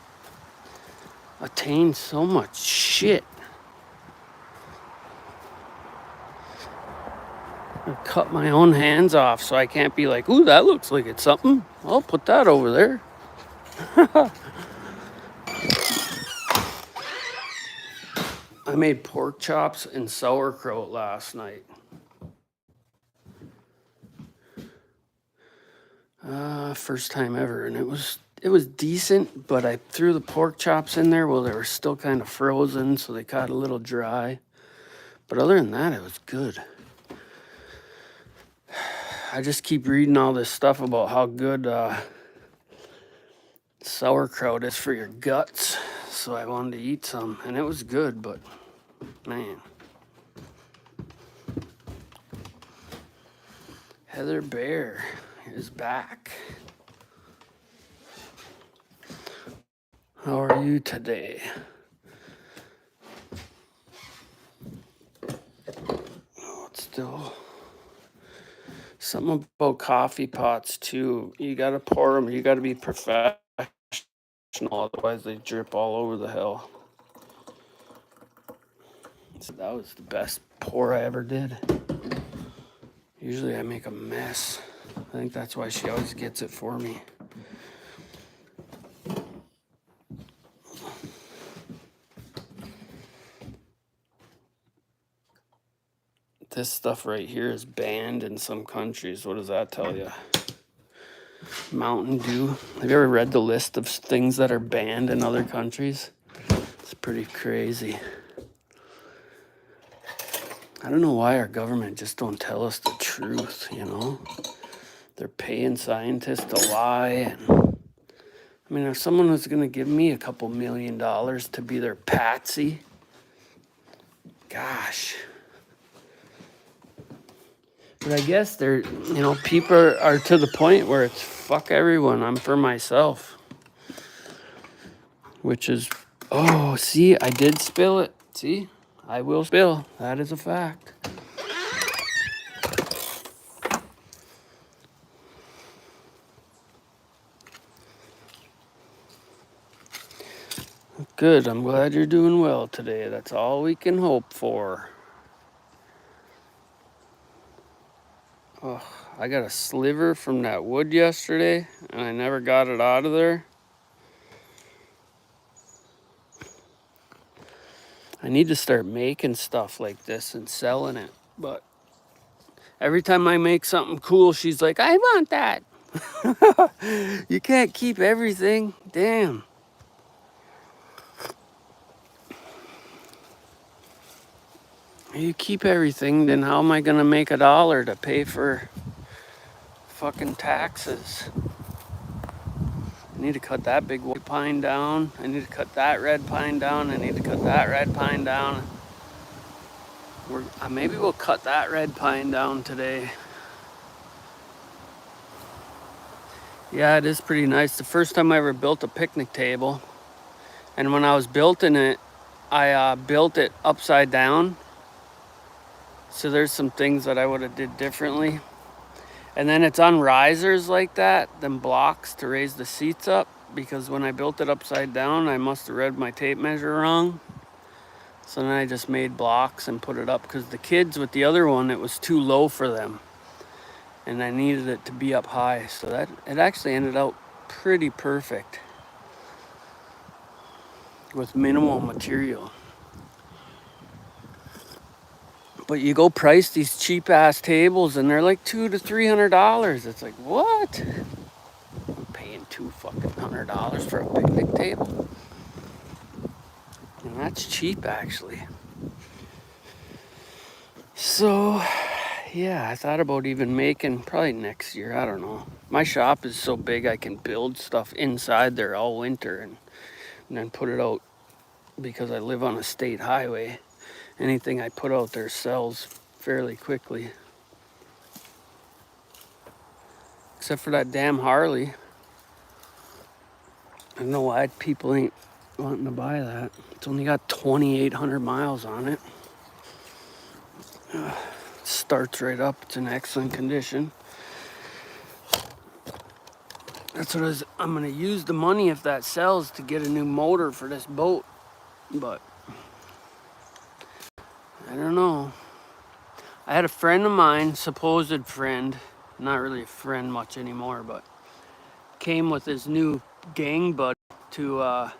attain so much shit? I cut my own hands off so I can't be like, ooh, that looks like it's something. I'll put that over there. I made pork chops and sauerkraut last night. First time ever, and it was decent, but I threw the pork chops in there while they were still kind of frozen, so they got a little dry. But other than that, it was good. I just keep reading all this stuff about how good sauerkraut is for your guts, so I wanted to eat some, and it was good, but man. Heather Bear is back. How are you today? Oh, it's still something about coffee pots too. You gotta pour them. You gotta be professional, otherwise they drip all over the hell. So that was the best pour I ever did. Usually I make a mess. I think that's why she always gets it for me. This stuff right here is banned in some countries. What does that tell you? Mountain Dew. Have you ever read the list of things that are banned in other countries? It's pretty crazy. I don't know why our government just don't tell us the truth, you know? They're paying scientists to lie. And I mean, if someone was going to give me a couple $1 million to be their patsy, gosh. But I guess they're, you know, people are to the point where it's fuck everyone, I'm for myself. Which is, oh, see, I did spill it. See, I will spill. That is a fact. Good, I'm glad you're doing well today. That's all we can hope for. Oh, I got a sliver from that wood yesterday, and I never got it out of there. I need to start making stuff like this and selling it, but every time I make something cool, she's like, I want that. You can't keep everything. Damn. You keep everything, then how am I gonna make $1 to pay for fucking taxes? I need to cut that big white pine down. I need to cut that red pine down. I need to cut that red pine down. Maybe we'll cut that red pine down today. Yeah, it is pretty nice. The first time I ever built a picnic table, and when I was building it, I built it upside down. So there's some things that I would have did differently. And then it's on risers like that, them blocks to raise the seats up, because when I built it upside down, I must have read my tape measure wrong. So then I just made blocks and put it up, because the kids with the other one, it was too low for them. And I needed it to be up high. So that it actually ended up pretty perfect with minimal material. But you go price these cheap ass tables and they're like $200 to $300. It's like, what? I'm paying $200 for a picnic table. And that's cheap actually. So yeah, I thought about even making probably next year, I don't know. My shop is so big I can build stuff inside there all winter and then put it out, because I live on a state highway. Anything I put out there sells fairly quickly. Except for that damn Harley. I don't know why people ain't wanting to buy that. It's only got 2,800 miles on it. Starts right up. It's in excellent condition. That's what I'm going to use the money, if that sells, to get a new motor for this boat. But I don't know. I had a friend of mine, supposed friend, not really a friend much anymore, but came with his new gang buddy to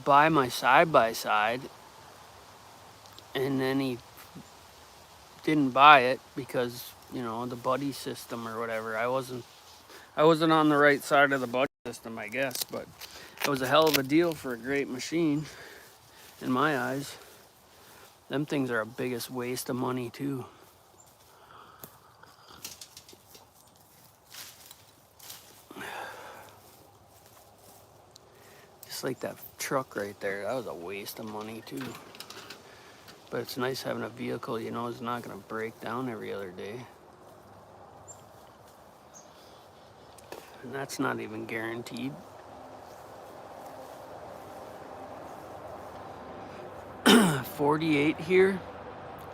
buy my side-by-side, and then he didn't buy it because, you know, the buddy system or whatever. I wasn't on the right side of the buddy system, I guess, but it was a hell of a deal for a great machine in my eyes. Them things are a biggest waste of money too. Just like that truck right there, that was a waste of money too. But it's nice having a vehicle you know is not gonna break down every other day. And that's not even guaranteed. 48 here.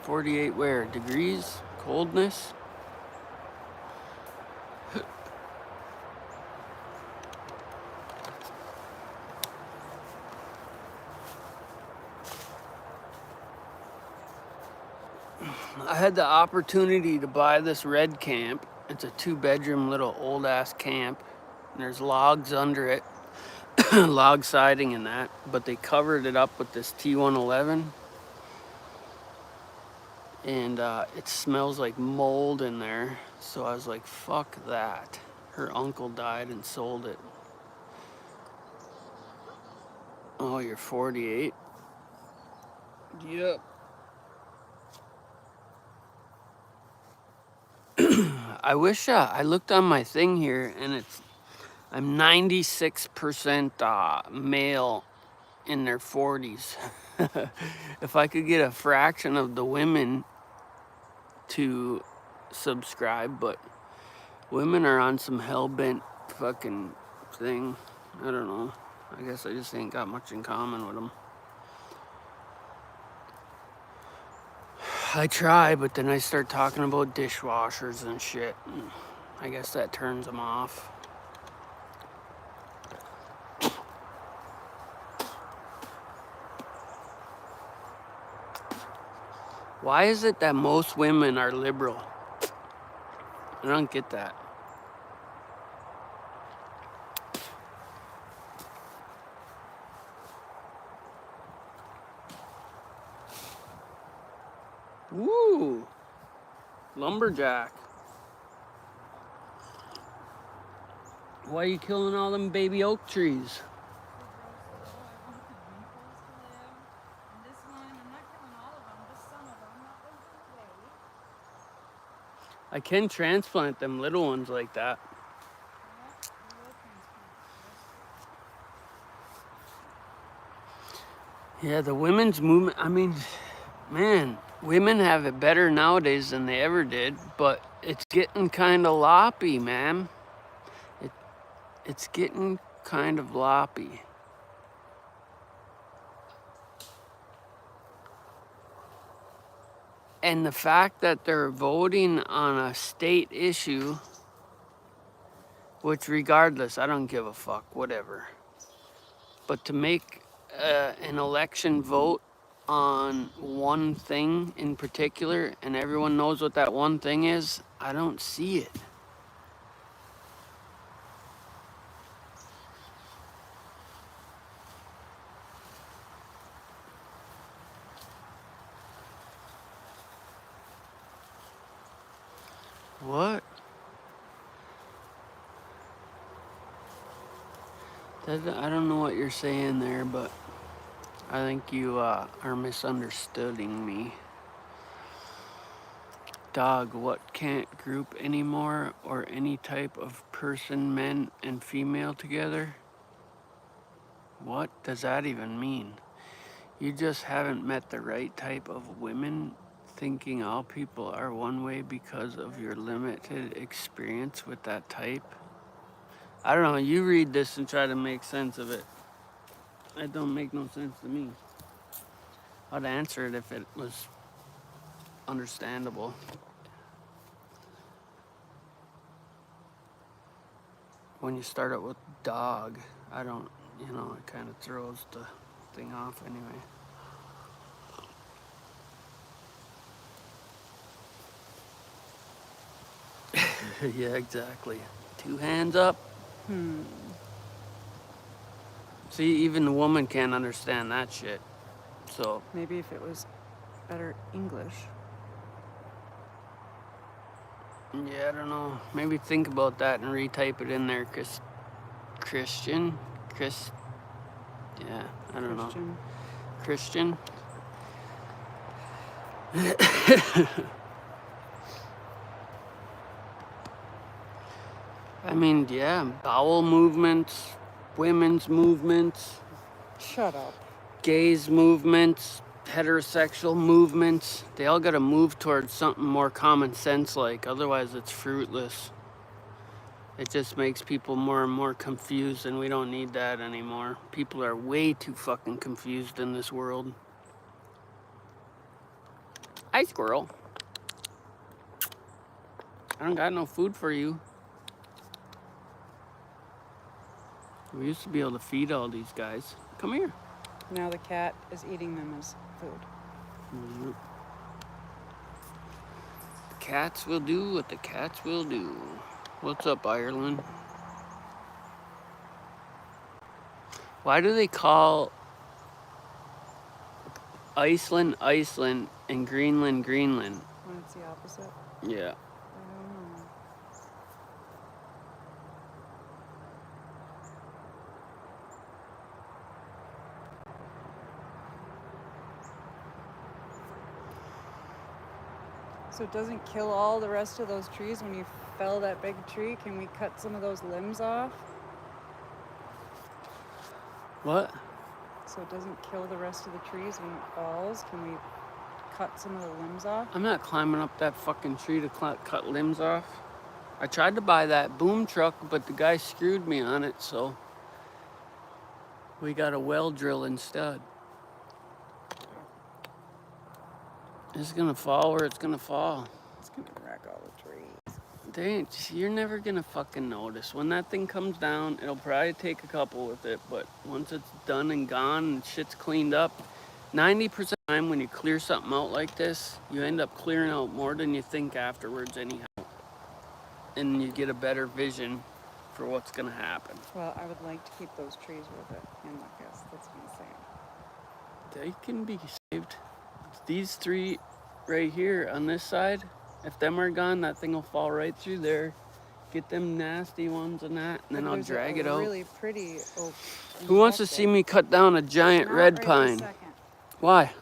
48 where? Degrees? Coldness? I had the opportunity to buy this red camp. It's a 2-bedroom little old ass camp. And there's logs under it, log siding and that, but they covered it up with this T111. And it smells like mold in there. So I was like, fuck that. Her uncle died and sold it. Oh, you're 48? Yep. I wish I looked on my thing here and I'm 96% male in their 40s. If I could get a fraction of the women to subscribe, but women are on some hell-bent fucking thing. I don't know. I guess I just ain't got much in common with them. I try, but then I start talking about dishwashers and shit. And I guess that turns them off. Why is it that most women are liberal? I don't get that. Woo! Lumberjack. Why are you killing all them baby oak trees? I can transplant them little ones like that. Yeah, the women's movement, I mean, man, women have it better nowadays than they ever did, but it's getting kind of loppy, man. It's getting kind of loppy. And the fact that they're voting on a state issue, which regardless, I don't give a fuck, whatever. But to make an election vote on one thing in particular, and everyone knows what that one thing is, I don't see it. What? I don't know what you're saying there, but I think you are misunderstanding me. Dog, what can't group anymore or any type of person, men and female together? What does that even mean? You just haven't met the right type of women, thinking all people are one way because of your limited experience with that type? I don't know, you read this and try to make sense of it. It don't make no sense to me. I'd answer it if it was understandable. When you start out with dog, I don't, you know, it kind of throws the thing off anyway. Yeah, exactly. 2 hands up. See, See, even the woman can't understand that shit. So Maybe if it was better English. yeah, I don't know. Maybe think about that and retype it in there, Christian. Yeah, I don't know. Christian. I mean, yeah, bowel movements, women's movements, Shut up. gays movements, heterosexual movements. They all got to move towards something more common sense like. Otherwise, it's fruitless. It just makes people more and more confused, and we don't need that anymore. People are way too fucking confused in this world. Hi, squirrel. I don't got no food for you. We used to be able to feed all these guys. Come here. Now the cat is eating them as food. Mm-hmm. The cats will do what the cats will do. What's up, Ireland? Why do they call Iceland, Iceland, and Greenland, Greenland? When it's the opposite? Yeah. I don't know. So it doesn't kill all the rest of those trees when you fell that big tree? Can we cut some of those limbs off? What? So it doesn't kill the rest of the trees when it falls? Can we cut some of the limbs off? I'm not climbing up that fucking tree to cut limbs off. I tried to buy that boom truck, but the guy screwed me on it, so we got a well drill instead. It's gonna fall where it's gonna fall. It's gonna wreck all the trees. You're never gonna fucking notice. When that thing comes down, it'll probably take a couple with it, but once it's done and gone and shit's cleaned up, 90% of the time when you clear something out like this, you end up clearing out more than you think afterwards anyhow. And you get a better vision for what's gonna happen. Well, I would like to keep those trees with it in my guess. That's what I'm saying. They can be saved. These three right here on this side, if them are gone, that thing will fall right through there. Get them nasty ones and that, and then I'll drag it out. Really pretty oak. Who wants to see me cut down a giant red pine? Why?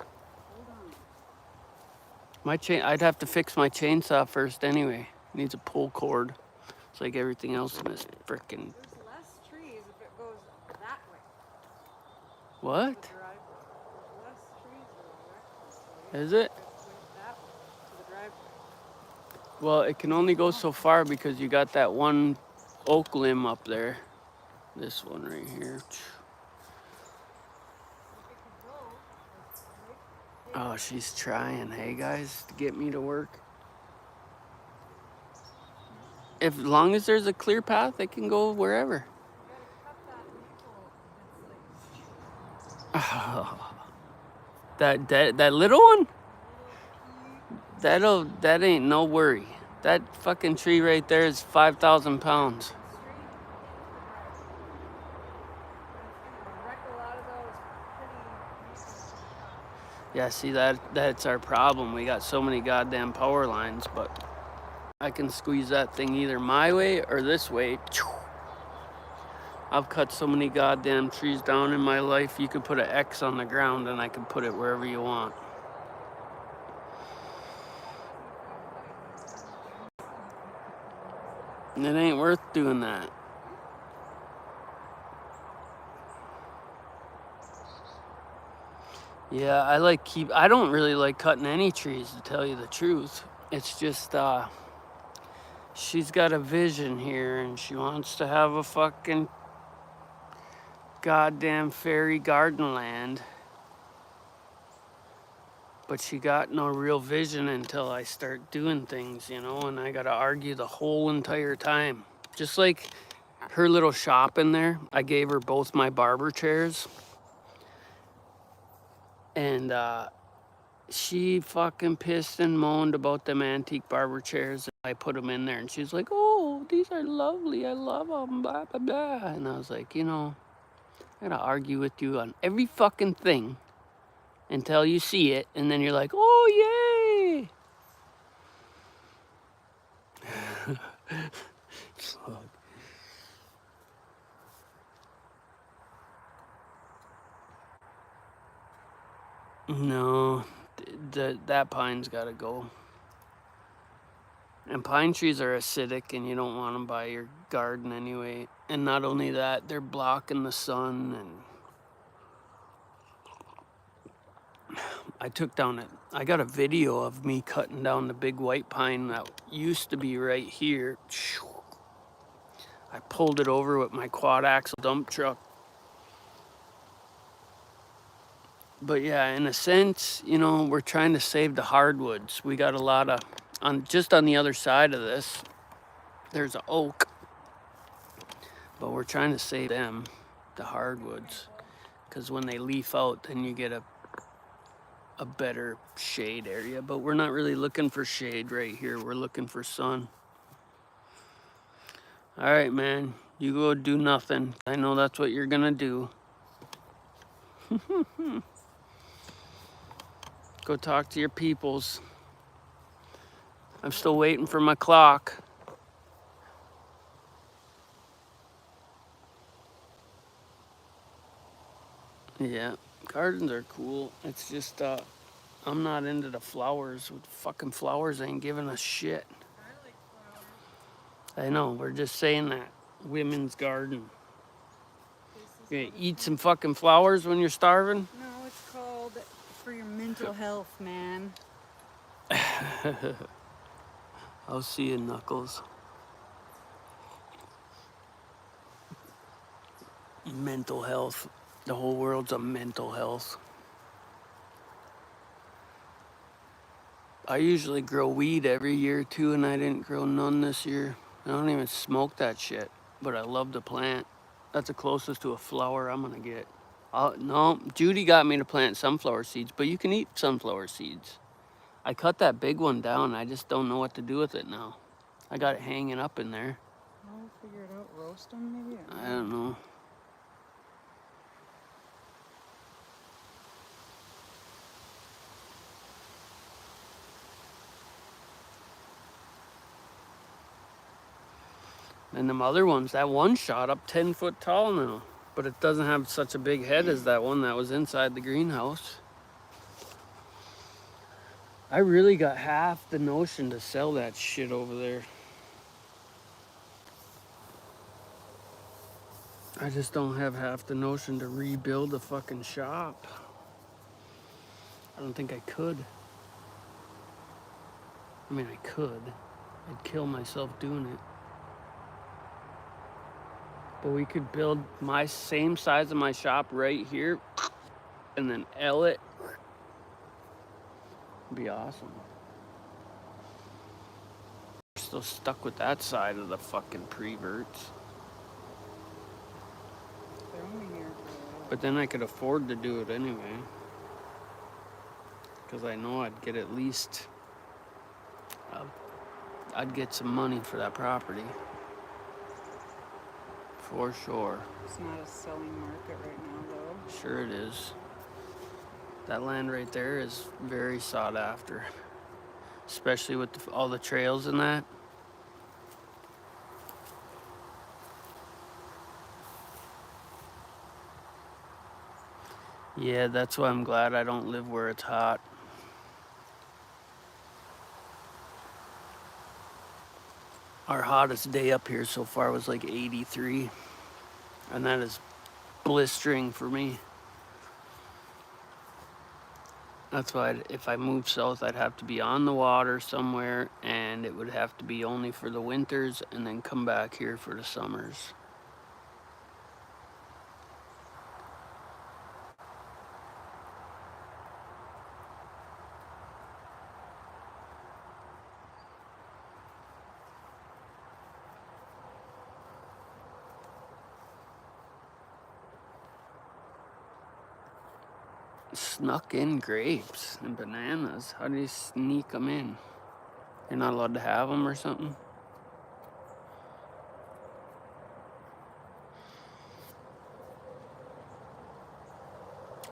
Hold on. I'd have to fix my chainsaw first anyway. It needs a pull cord. It's like everything else in this frickin'. There's less trees if it goes that way. What? The driveway. There's less trees that are Is it? that way to the driveway. Well, it can only go so far because you got that one oak limb up there. This one right here. Oh, she's trying, hey guys, to get me to work. As long as there's a clear path, it can go wherever. Oh, that little one? That ain't no worry. That fucking tree right there is 5,000 pounds. Yeah, see, that's our problem. We got so many goddamn power lines, but I can squeeze that thing either my way or this way. I've cut so many goddamn trees down in my life, you could put an X on the ground and I can put it wherever you want. And it ain't worth doing that. Yeah, I don't really like cutting any trees, to tell you the truth. It's just, she's got a vision here and she wants to have a fucking goddamn fairy garden land. But she got no real vision until I start doing things, you know, and I gotta argue the whole entire time. Just like her little shop in there, I gave her both my barber chairs. And she fucking pissed and moaned about them antique barber chairs. I put them in there and she's like, oh, these are lovely. I love them, blah, blah, blah. And I was like, you know, I gotta argue with you on every fucking thing until you see it, and then you're like, oh, yay! Fuck. No, that pine's gotta go. And pine trees are acidic, and you don't want them by your garden anyway. And not only that, they're blocking the sun. And I got a video of me cutting down the big white pine that used to be right here. I pulled it over with my quad axle dump truck. But yeah, in a sense, you know, we're trying to save the hardwoods. We got a lot of, just on the other side of this, there's an oak. But we're trying to save them, the hardwoods. Because when they leaf out, then you get a better shade area. But we're not really looking for shade right here. We're looking for sun. All right, man. You go do nothing. I know that's what you're going to do. Go talk to your peoples. I'm still waiting for my clock. Yeah, gardens are cool. It's just, I'm not into the flowers. Fucking flowers ain't giving a shit. I like flowers. I know, we're just saying that. Women's garden. This You is gonna what eat it's some fucking flowers when you're starving? No, it's called for your mental health, man. I'll see you, Knuckles. Mental health. The whole world's a mental health. I usually grow weed every year too, and I didn't grow none this year. I don't even smoke that shit, but I love to plant. That's the closest to a flower I'm gonna get. No, Judy got me to plant sunflower seeds, but you can eat sunflower seeds. I cut that big one down. I just don't know what to do with it now. I got it hanging up in there. I'll figure it out. Roast them, maybe? I don't know. And them other ones, that one shot up 10 foot tall now, but it doesn't have such a big head as that one that was inside the greenhouse. I really got half the notion to sell that shit over there. I just don't have half the notion to rebuild a fucking shop. I don't think I could. I mean, I could. I'd kill myself doing it. But we could build my same size of my shop right here and then L it. It'd be awesome. Still stuck with that side of the fucking preverts. They're only here for a while. But then I could afford to do it anyway. Because I know I'd get at least, I'd get some money for that property. For sure. It's not a selling market right now, though. Sure it is. That land right there is very sought after. Especially with all the trails and that. Yeah, that's why I'm glad I don't live where it's hot. Our hottest day up here so far was like 83. And that is blistering for me. That's why if I moved south, I'd have to be on the water somewhere, and it would have to be only for the winters and then come back here for the summers. Snuck in grapes and bananas. How do you sneak them in? You're not allowed to have them or something?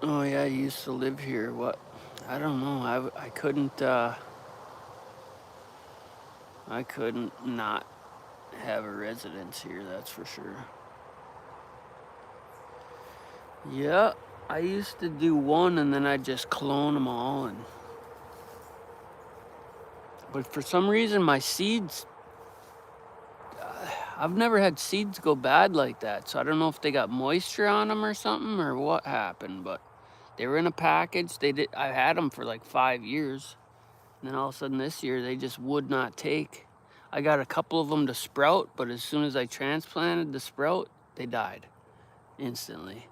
Oh yeah, I used to live here. What? I don't know. I couldn't. I couldn't not have a residence here. That's for sure. Yeah, I used to do one, and then I'd just clone them all. But for some reason, my seeds. I've never had seeds go bad like that. So I don't know if they got moisture on them or something, or what happened. But they were in a package. They did. I had them for like 5 years. And then all of a sudden this year, they just would not take. I got a couple of them to sprout, but as soon as I transplanted the sprout, they died instantly.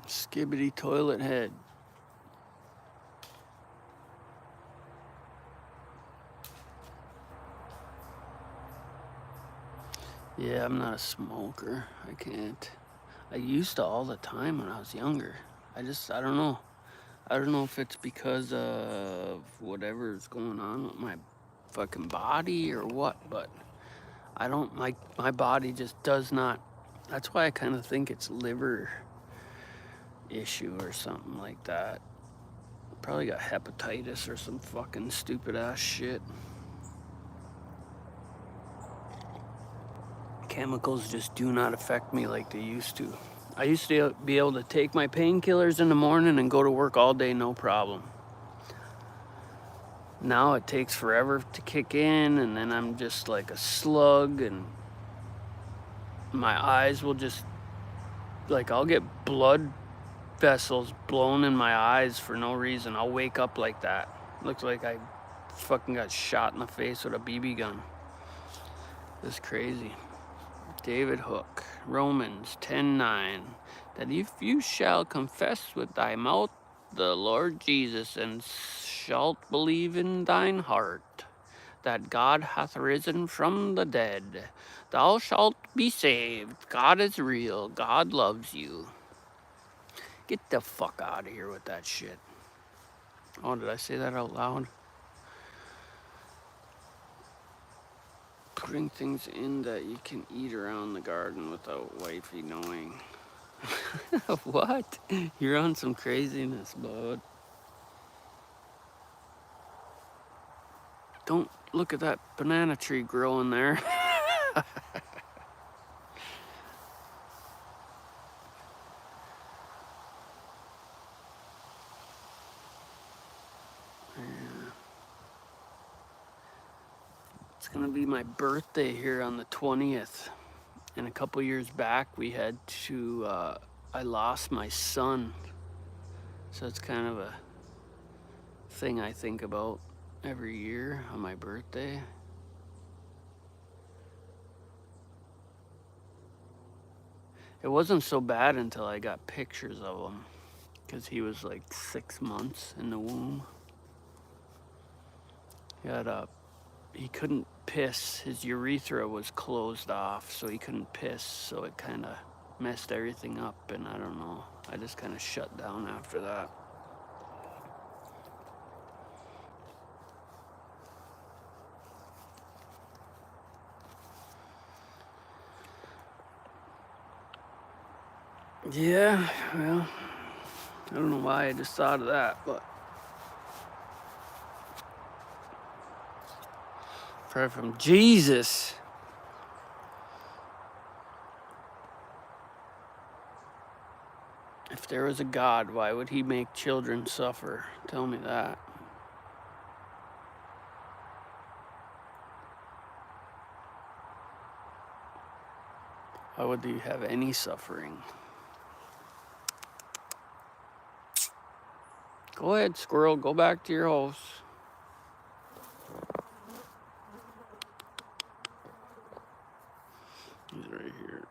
Skibbity toilet head. Yeah, I'm not a smoker. I can't. I used to all the time when I was younger. I don't know. I don't know if it's because of whatever's going on with my fucking body or what, but I don't, my body just does not. That's why I kind of think it's liver issue or something like that. Probably got hepatitis or some fucking stupid ass shit. Chemicals just do not affect me like they used to. I used to be able to take my painkillers in the morning and go to work all day, no problem. Now it takes forever to kick in, and then I'm just like a slug, and my eyes will just, like, I'll get blood vessels blown in my eyes for no reason. I'll wake up like that. Looks like I fucking got shot in the face with a BB gun. It's crazy. David Hook, Romans 10:9, that if you shall confess with thy mouth the Lord Jesus, and shalt believe in thine heart that God hath risen from the dead, thou shalt be saved. God is real. God loves you. Get the fuck out of here with that shit. Oh, did I say that out loud? Putting things in that you can eat around the garden without wifey knowing. What? You're on some craziness, bud. Don't look at that banana tree growing there. It's gonna be my birthday here on the 20th. And a couple years back, we had to, I lost my son. So it's kind of a thing I think about every year on my birthday. It wasn't so bad until I got pictures of him, because he was like 6 months in the womb. He couldn't piss. His urethra was closed off, so he couldn't piss. So it kind of messed everything up, and I don't know. I just kind of shut down after that. Yeah, well, I don't know why I just thought of that, but probably from Jesus. If there was a God, why would he make children suffer? Tell me that. Why would he have any suffering? Go ahead, squirrel, go back to your house. He's right here.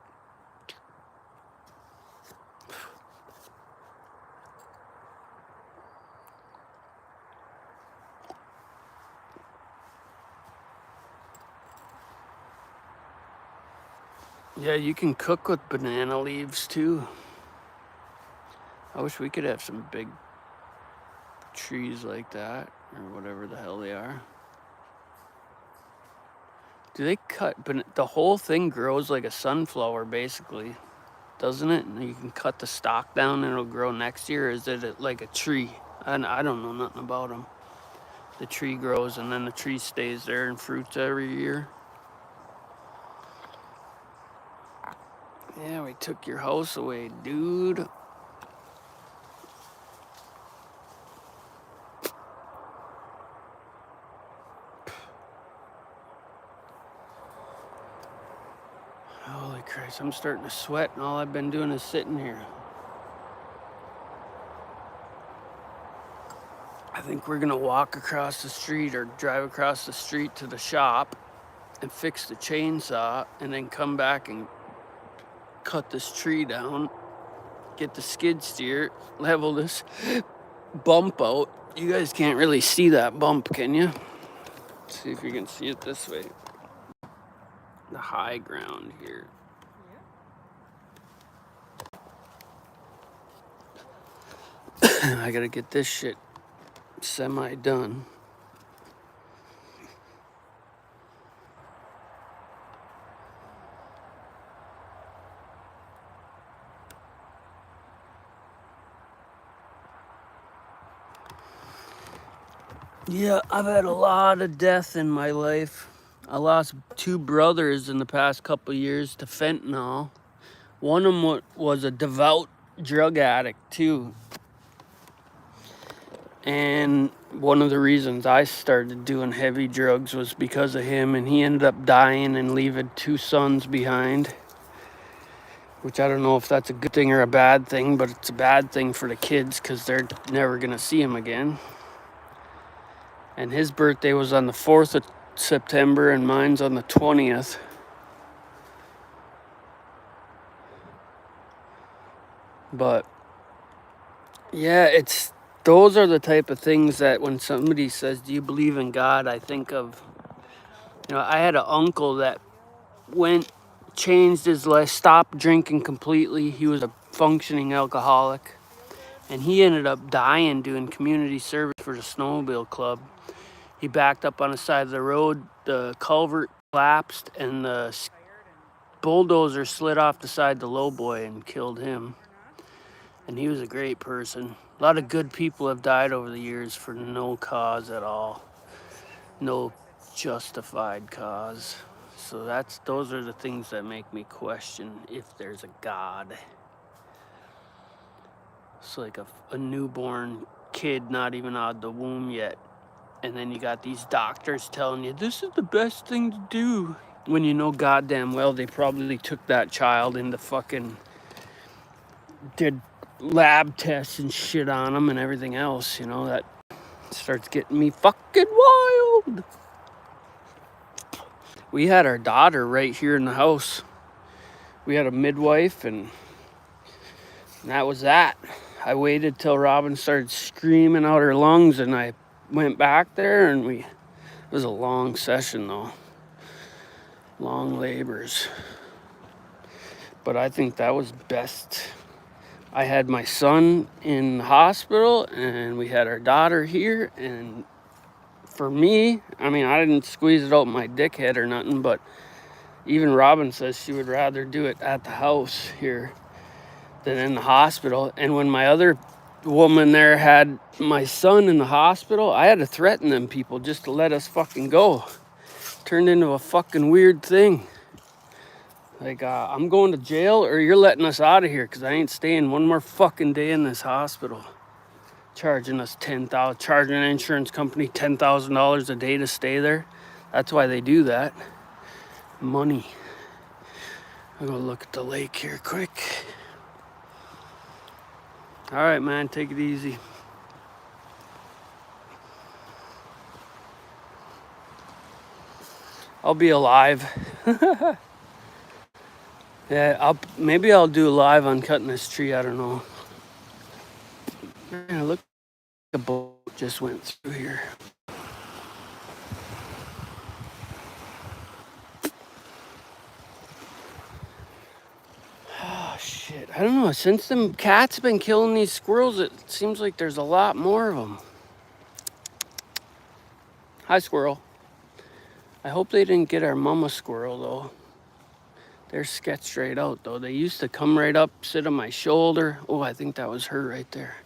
Yeah, you can cook with banana leaves too. I wish we could have some big trees like that, or whatever the hell they are. Do they cut? But the whole thing grows like a sunflower, basically, doesn't it? And you can cut the stalk down and it'll grow next year. Or is it like a tree? And I don't know nothing about them. The tree grows and then the tree stays there and fruits every year. Yeah, we took your house away, dude. Holy Christ, I'm starting to sweat and all I've been doing is sitting here. I think we're gonna walk across the street or drive across the street to the shop and fix the chainsaw and then come back and cut this tree down, get the skid steer, level this bump out. You guys can't really see that bump, can you? Let's see if you can see it this way. The high ground here. I gotta get this shit semi-done. Yeah, I've had a lot of death in my life. I lost 2 brothers in the past couple of years to fentanyl. One of them was a devout drug addict too. And one of the reasons I started doing heavy drugs was because of him, and he ended up dying and leaving 2 sons behind. Which I don't know if that's a good thing or a bad thing, but it's a bad thing for the kids because they're never gonna see him again. And his birthday was on the 4th of September and mine's on the 20th. But yeah, those are the type of things that when somebody says, do you believe in God? I think of, I had an uncle that changed his life, stopped drinking completely. He was a functioning alcoholic. And he ended up dying doing community service for the snowmobile club. He backed up on the side of the road, the culvert collapsed, and the bulldozer slid off the side of the lowboy and killed him. And he was a great person. A lot of good people have died over the years for no cause at all. No justified cause. So those are the things that make me question if there's a God. It's like a newborn kid not even out of the womb yet. And then you got these doctors telling you, this is the best thing to do. When you know goddamn well they probably took that child into did lab tests and shit on them and everything else, that starts getting me fucking wild. We had our daughter right here in the house. We had a midwife and that was that. I waited till Robin started screaming out her lungs and I went back there and it was a long session though. Long labors. But I think that was best. I had my son in the hospital and we had our daughter here, and for me, I didn't squeeze it out my dickhead or nothing, but even Robin says she would rather do it at the house here than in the hospital. And when my other woman there had my son in the hospital, I had to threaten them people just to let us fucking go. Turned into a fucking weird thing. Like, I'm going to jail or you're letting us out of here because I ain't staying one more fucking day in this hospital. Charging us charging an insurance company $10,000 a day to stay there. That's why they do that. Money. I'm gonna look at the lake here quick. All right, man, take it easy. I'll be alive. Yeah, maybe I'll do a live on cutting this tree. I don't know. Man, look, a boat just went through here. Oh shit! I don't know. Since them cats have been killing these squirrels, it seems like there's a lot more of them. Hi, squirrel. I hope they didn't get our mama squirrel though. They're sketched right out though. They used to come right up, sit on my shoulder. Oh, I think that was her right there.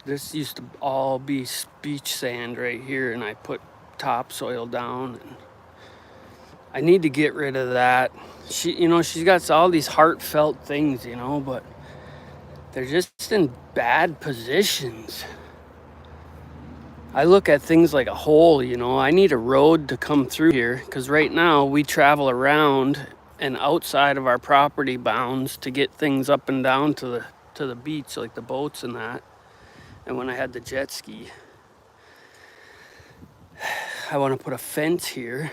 This used to all be beach sand right here, and I put topsoil down. And I need to get rid of that. She's got all these heartfelt things, but they're just in bad positions. I look at things like a whole, I need a road to come through here because right now we travel around and outside of our property bounds to get things up and down to the beach, like the boats and that. And when I had the jet ski, I want to put a fence here.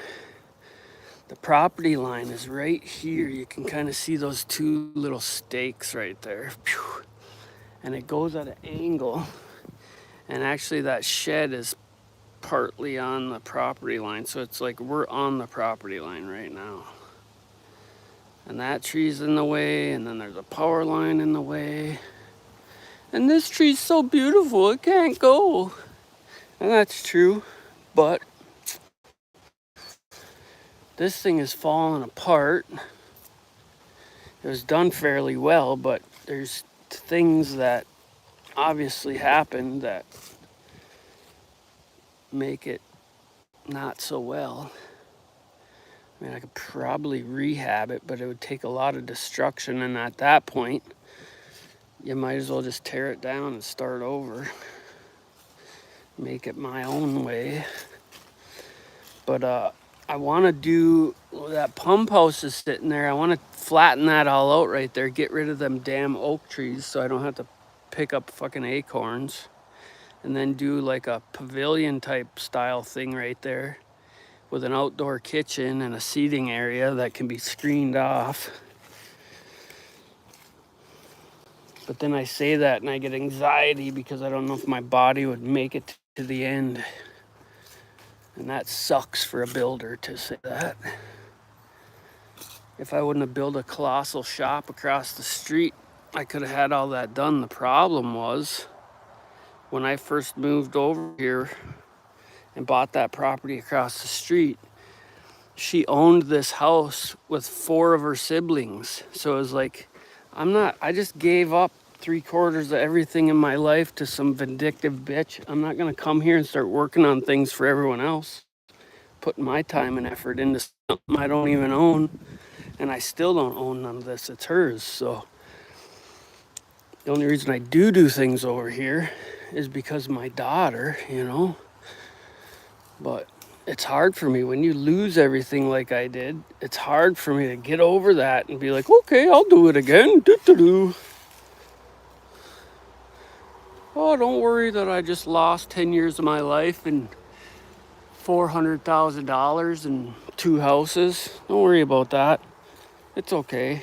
The property line is right here. You can kind of see those two little stakes right there. And it goes at an angle. And actually that shed is partly on the property line. So it's like we're on the property line right now. And that tree's in the way. And then there's a power line in the way. And this tree's so beautiful, it can't go. And that's true. But this thing is falling apart. It was done fairly well, but there's things that obviously happen that make it not so well. I mean, I could probably rehab it, but it would take a lot of destruction, and at that point, you might as well just tear it down and start over. Make it my own way. But I want to do, that pump house is sitting there. I want to flatten that all out right there, get rid of them damn oak trees so I don't have to pick up fucking acorns. And then do like a pavilion type style thing right there with an outdoor kitchen and a seating area that can be screened off. But then I say that and I get anxiety because I don't know if my body would make it to the end. And that sucks for a builder to say that. If I wouldn't have built a colossal shop across the street, I could have had all that done. The problem was when I first moved over here and bought that property across the street, she owned this house with 4 of her siblings. So it was like, I just gave up 3/4 of everything in my life to some vindictive bitch. I'm not gonna come here and start working on things for everyone else, putting my time and effort into something I don't even own. And I still don't own none of this, it's hers. So the only reason I do things over here is because of my daughter, But it's hard for me when you lose everything like I did. It's hard for me to get over that and be like, okay, I'll do it again. Do. Oh, don't worry that I just lost 10 years of my life and $400,000 and 2 houses. Don't worry about that. It's okay.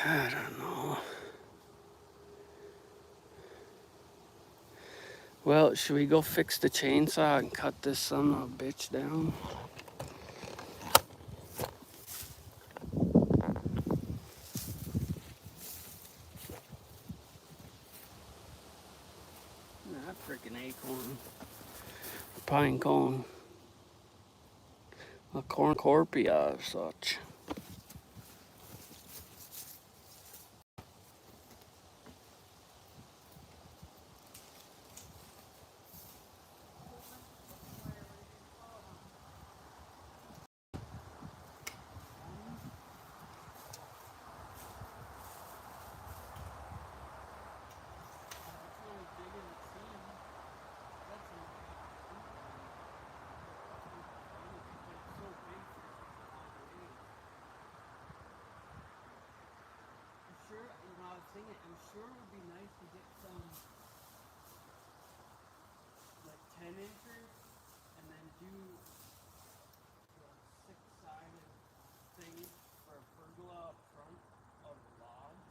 I don't know. Well, should we go fix the chainsaw and cut this son of a bitch down? That freaking acorn. Pine cone. A cornucopia of such. I'm sure it would be nice to get some like 10 inches and then do the 6-sided thing for a pergola up front of logs.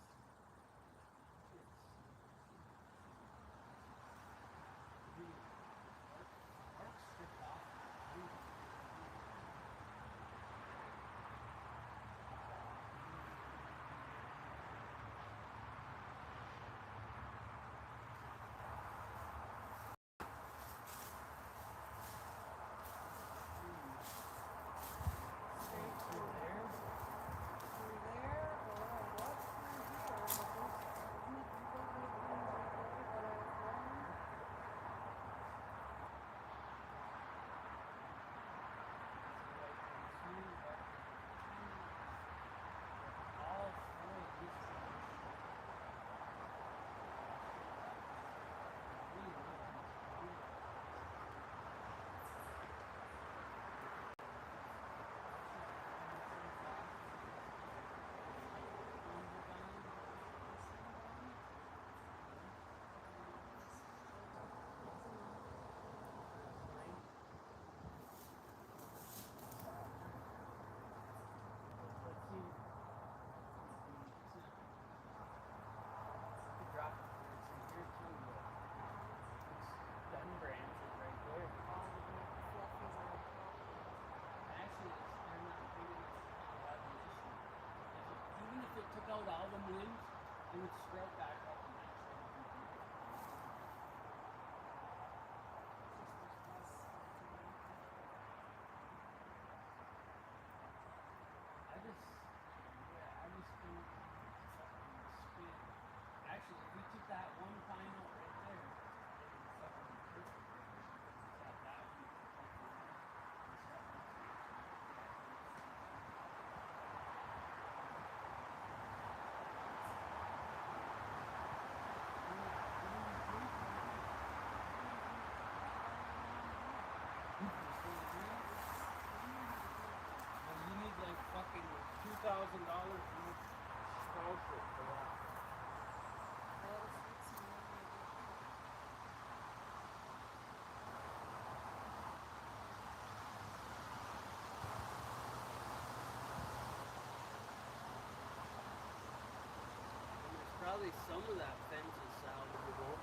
probably some of that fence is salvageable.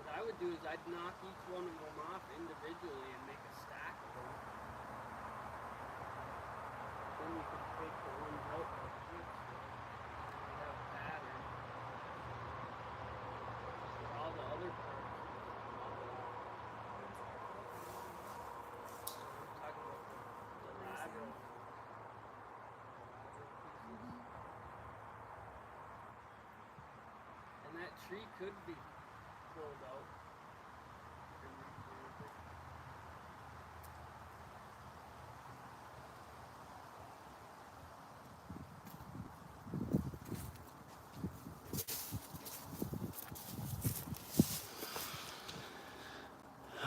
What I would do is I'd knock each one of them off individually and make a stack of them. Then you could take the ones out by the fence. You'd have a pattern. But all the other parts. I'm talking about the lateral pieces. And that tree could be pulled out and replanted.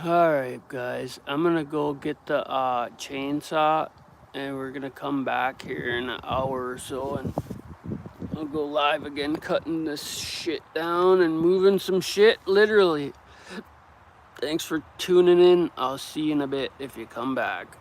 Alright guys, I'm gonna go get the chainsaw and we're gonna come back here in an hour or so and I'll go live again cutting this shit down and moving some shit, literally. Thanks for tuning in. I'll see you in a bit if you come back.